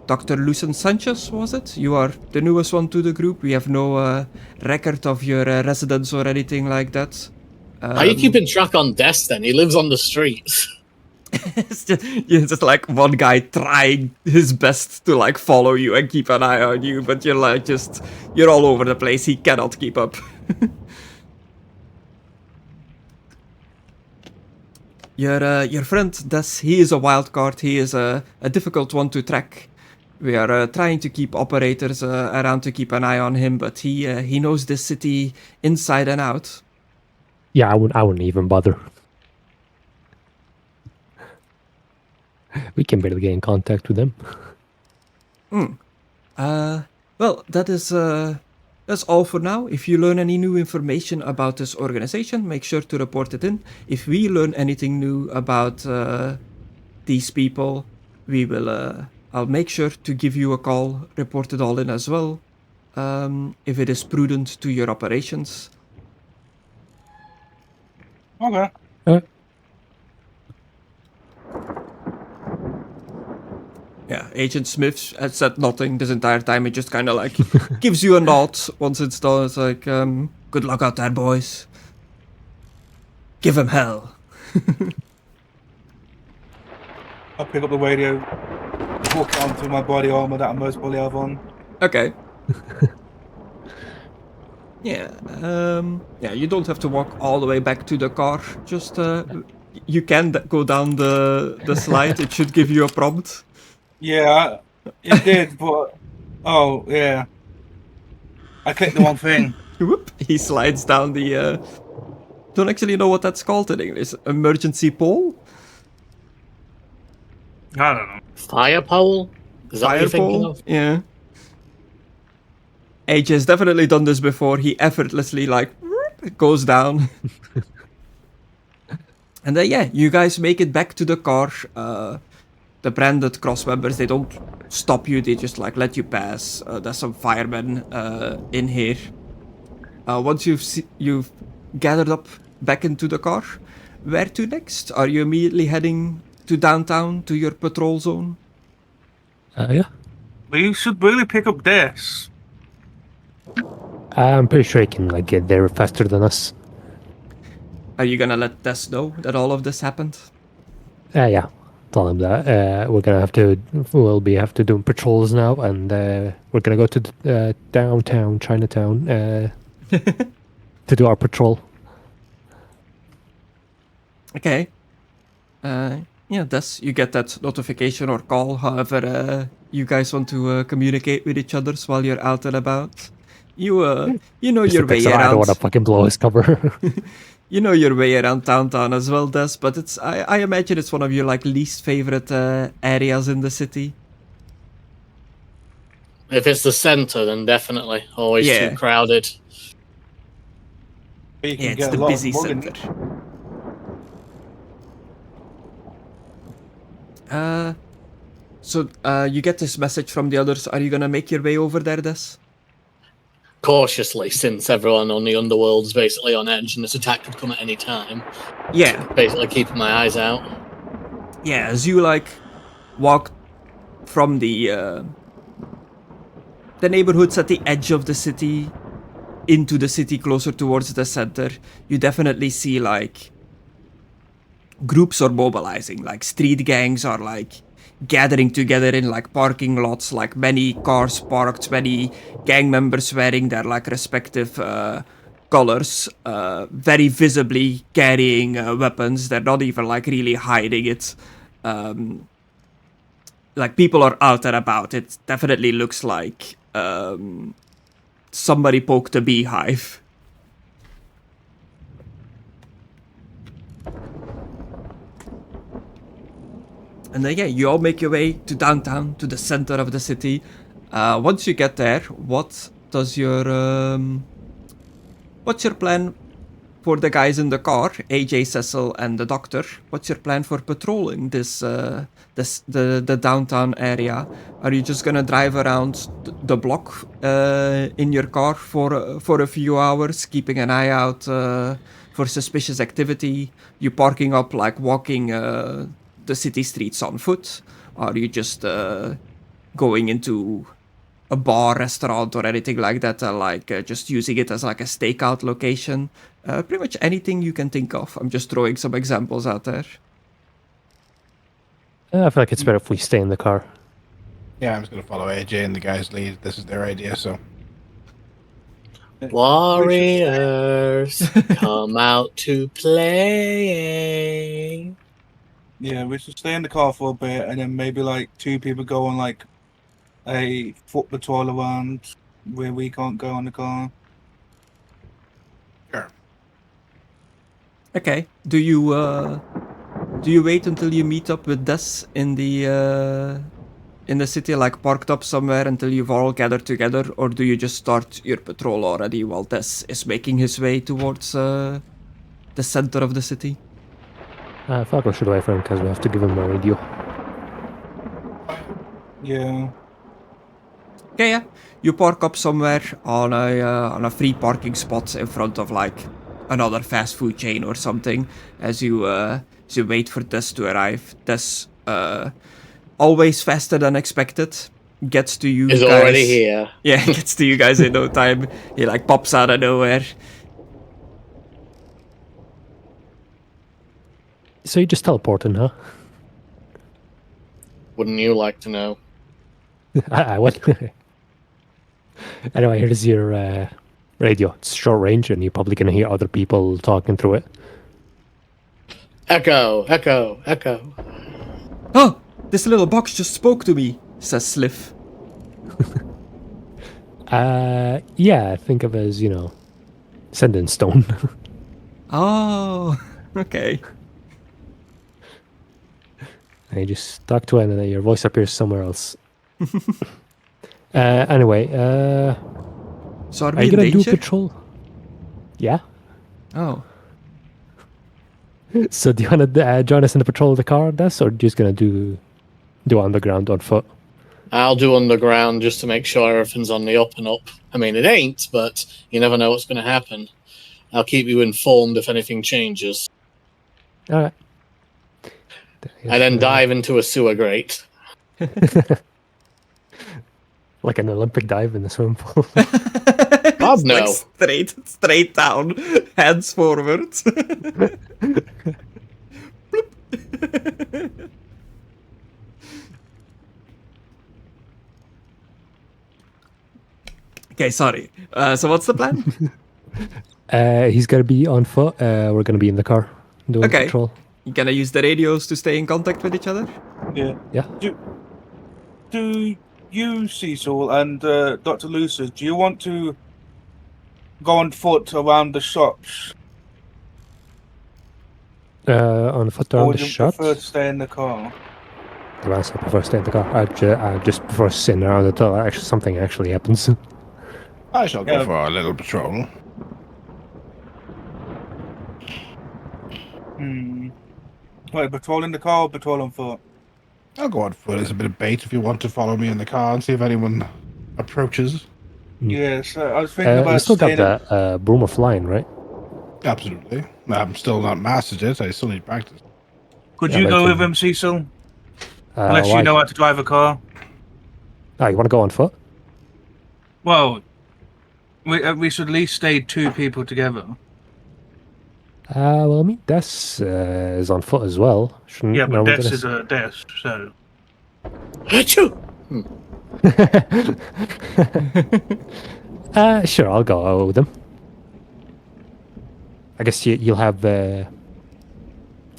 Dr. Lucen Sanchez, was it? You are the newest one to the group. We have no record of your residence or anything like that. How are you keeping track on Des then? He lives on the streets. It's just like one guy trying his best to like follow you and keep an eye on you, but you're like you're all over the place. He cannot keep up. Your friend Des, he is a wild card. He is a difficult one to track. We are trying to keep operators around to keep an eye on him, but he knows this city inside and out. Yeah, I wouldn't even bother. We can barely get in contact with them. Well, that's all for now. If you learn any new information about this organization, make sure to report it in. If we learn anything new about these people, we will. I'll make sure to give you a call, report it all in as well, if it is prudent to your operations. Okay. Yeah, Agent Smith has said nothing this entire time. It just kind of like gives you a nod once it's done. It's like, good luck out there, boys. Give him hell. I'll pick up the radio. walk it onto my body armor that I most probably have on. Okay. Yeah. Yeah. You don't have to walk all the way back to the car. Just you can go down the slide. It should give you a prompt. Yeah, it did, but oh yeah, I clicked the wrong thing. Whoop! He slides down the. Don't actually know what that's called in English. Emergency pole. I don't know. Fire pole? Is that what Fire you're thinking pole. of? Yeah. AJ has definitely done this before. He effortlessly goes down. And then yeah, you guys make it back to the car. The branded cross members, they don't stop you. They just let you pass. There's some firemen in here. Once you've gathered up back into the car, where to next? Are you immediately heading to downtown to your patrol zone? Yeah. We should really pick up this. I'm pretty sure he can get there faster than us. Are you gonna let Tess know that all of this happened? Yeah. Tell him that we'll have to do patrols now, and we're gonna go to downtown Chinatown to do our patrol. Okay. Yeah, Tess, you get that notification or call, however you guys want to communicate with each other while you're out and about. You know Just your a text way that I don't around. want to fucking blow his cover. You know your way around downtown as well, Des, but I imagine it's one of your least favorite areas in the city. If it's the center, then definitely. Always Yeah. too crowded. You can Yeah, it's get a the lot of busy mugging. center. So you get this message from the others. Are you gonna make your way over there, Des? Cautiously, since everyone on the underworld is basically on edge and this attack could come at any time. Yeah. Basically keeping my eyes out. Yeah, as you walk from the neighborhoods at the edge of the city into the city closer towards the center, you definitely see groups are mobilizing, street gangs are gathering together in parking lots, many cars parked, many gang members wearing their respective colors, very visibly carrying weapons. They're not even really hiding it. People are out and about. It definitely looks like somebody poked a beehive. And then, yeah, you all make your way to downtown, to the center of the city. Once you get there, what's your plan for the guys in the car, AJ, Cecil, and the doctor? What's your plan for patrolling the downtown area? Are you just gonna drive around the block in your car for a few hours, keeping an eye out for suspicious activity? You parking up, walking the city streets on foot? Are you just going into a bar, restaurant, or anything like that, just using it as a stakeout location? Pretty much anything you can think of. I'm just throwing some examples out there. I feel like it's better if we stay in the car. Yeah, I'm just gonna follow AJ and the guys lead. This is their idea, so. Warriors, come out to play. Yeah, we should stay in the car for a bit, and then maybe 2 people go on a foot patrol around where we can't go on the car. Sure. Okay. Do you wait until you meet up with Des in the city, parked up somewhere until you've all gathered together, or do you just start your patrol already while Des is making his way towards the center of the city? I feel like we should wait for him because we have to give him a radio. Yeah. Okay, yeah. You park up somewhere on a free parking spot in front of another fast food chain or something as you wait for Des to arrive. Des, always faster than expected, gets to you Is guys. already here. Yeah, gets to you guys in no time. He pops out of nowhere. So you just teleporting, huh? Wouldn't you like to know? I will. Anyway, here's your radio. It's short range, and you're probably going to hear other people talking through it. Echo, echo, echo. Oh, this little box just spoke to me, says Sliff. Yeah, think of it as, sending stone. Oh, okay. And you just talk to it, and then your voice appears somewhere else. Anyway, So are are we you in going to do danger? patrol? Yeah. Oh. So do you want to join us in the patrol of the car, Des, or just going to do underground on foot? I'll do underground just to make sure everything's on the up and up. I mean, it ain't, but you never know what's going to happen. I'll keep you informed if anything changes. All right. I then dive into a sewer grate. Like an Olympic dive in the swimming pool. God, It's no. like straight down, hands forward. Okay, sorry. So what's the plan? He's going to be on foot. We're going to be in the car doing Okay. patrol. You gonna use the radios to stay in contact with each other? Yeah. Yeah. Do you, Cecil, and Dr. Lucis, do you want to go on foot around the shops? On foot Or around would the you shops. prefer to stay in the car? The rest I prefer staying in the car. I just prefer sitting around until something actually happens. I shall go Yeah. for a little patrol. Wait, patrol in the car or patrol on foot? I'll go on foot as a bit of bait if you want to follow me in the car and see if anyone approaches. Yes, I was thinking You about still got staying in... that broom of flying, right? Absolutely. I'm still not mastered it. I still need practice. Could Yeah, you but go can- with him, Cecil? Unless Why? you know how to drive a car. Oh, you want to go on foot? Well, we should at least stay two people together. Well, I mean, Des is on foot as well. Shouldn't Yeah, but no one Des get is a desk, so... Achoo! Sure, I'll go with him. I guess you'll have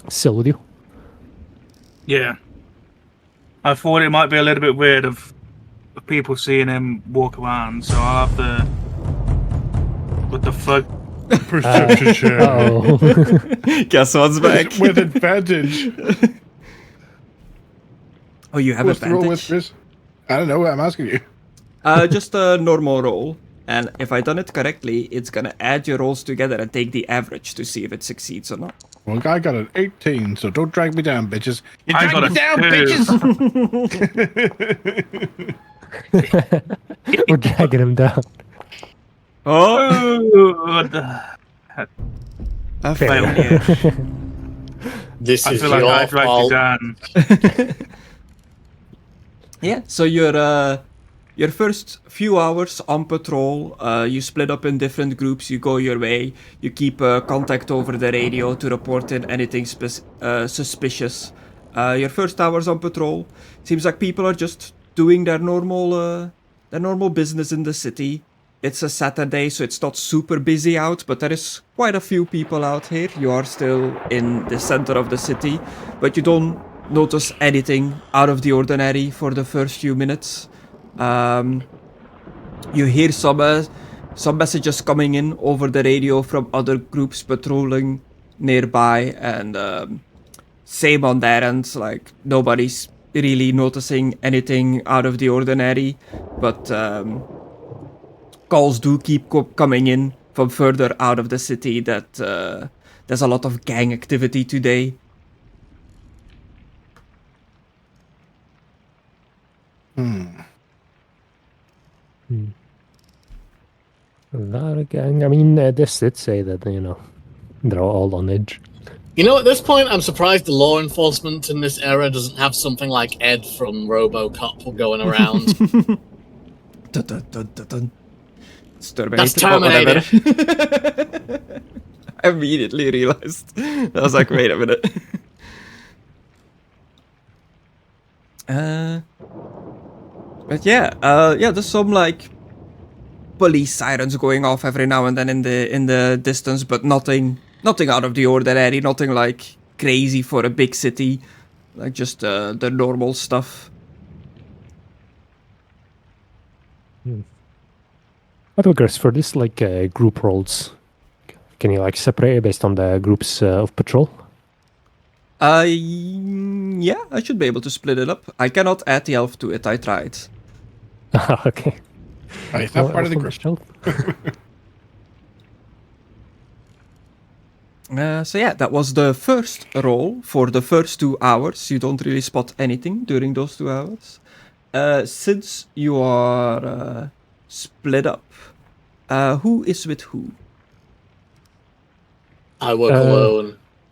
Sil with you. Yeah. I thought it might be a little bit weird of people seeing him walk around, so I'll have the... What the fuck? Perception check. Oh, Guess what's back? With advantage. Oh, you have What's the roll with, advantage? Chris? I don't know. I'm asking you. Just a normal roll. And if I done it correctly, it's gonna add your rolls together and take the average to see if it succeeds or not. Well, I got an 18, so don't drag me down, bitches. You I drag got me a down, 2. bitches! we're dragging him down. Oh, What the... a Failure. failure. This I is feel like I your dragged you fault. down. Yeah, so your first few hours on patrol, you split up in different groups, you go your way, you keep contact over the radio to report in anything suspicious. Your first hours on patrol, seems like people are just doing their normal business in the city. It's a Saturday, so it's not super busy out, but there is quite a few people out here. You are still in the center of the city, but you don't notice anything out of the ordinary for the first few minutes. You hear some messages coming in over the radio from other groups patrolling nearby, and same on their end, like nobody's really noticing anything out of the ordinary, but calls do keep coming in from further out of the city that there's a lot of gang activity today. A lot of gang. I mean, this did say that, they're all on edge. You know, at this point, I'm surprised the law enforcement in this era doesn't have something like Ed from RoboCop going around. Dun, dun, dun, dun, dun. That's Terminator. Terminator. I immediately realized. I was like, wait a minute. But yeah, there's some like police sirens going off every now and then in the distance, but nothing out of the ordinary, nothing like crazy for a big city, like just the normal stuff. Artificer, for this like group roles, can you like separate it based on the groups of patrol? Yeah, I should be able to split it up. I cannot add the elf to it. I tried. Okay. Oh, he's not part of the group. So yeah, that was the first roll for the first 2 hours. You don't really spot anything during those 2 hours. Since you are split up, who is with who? I work alone.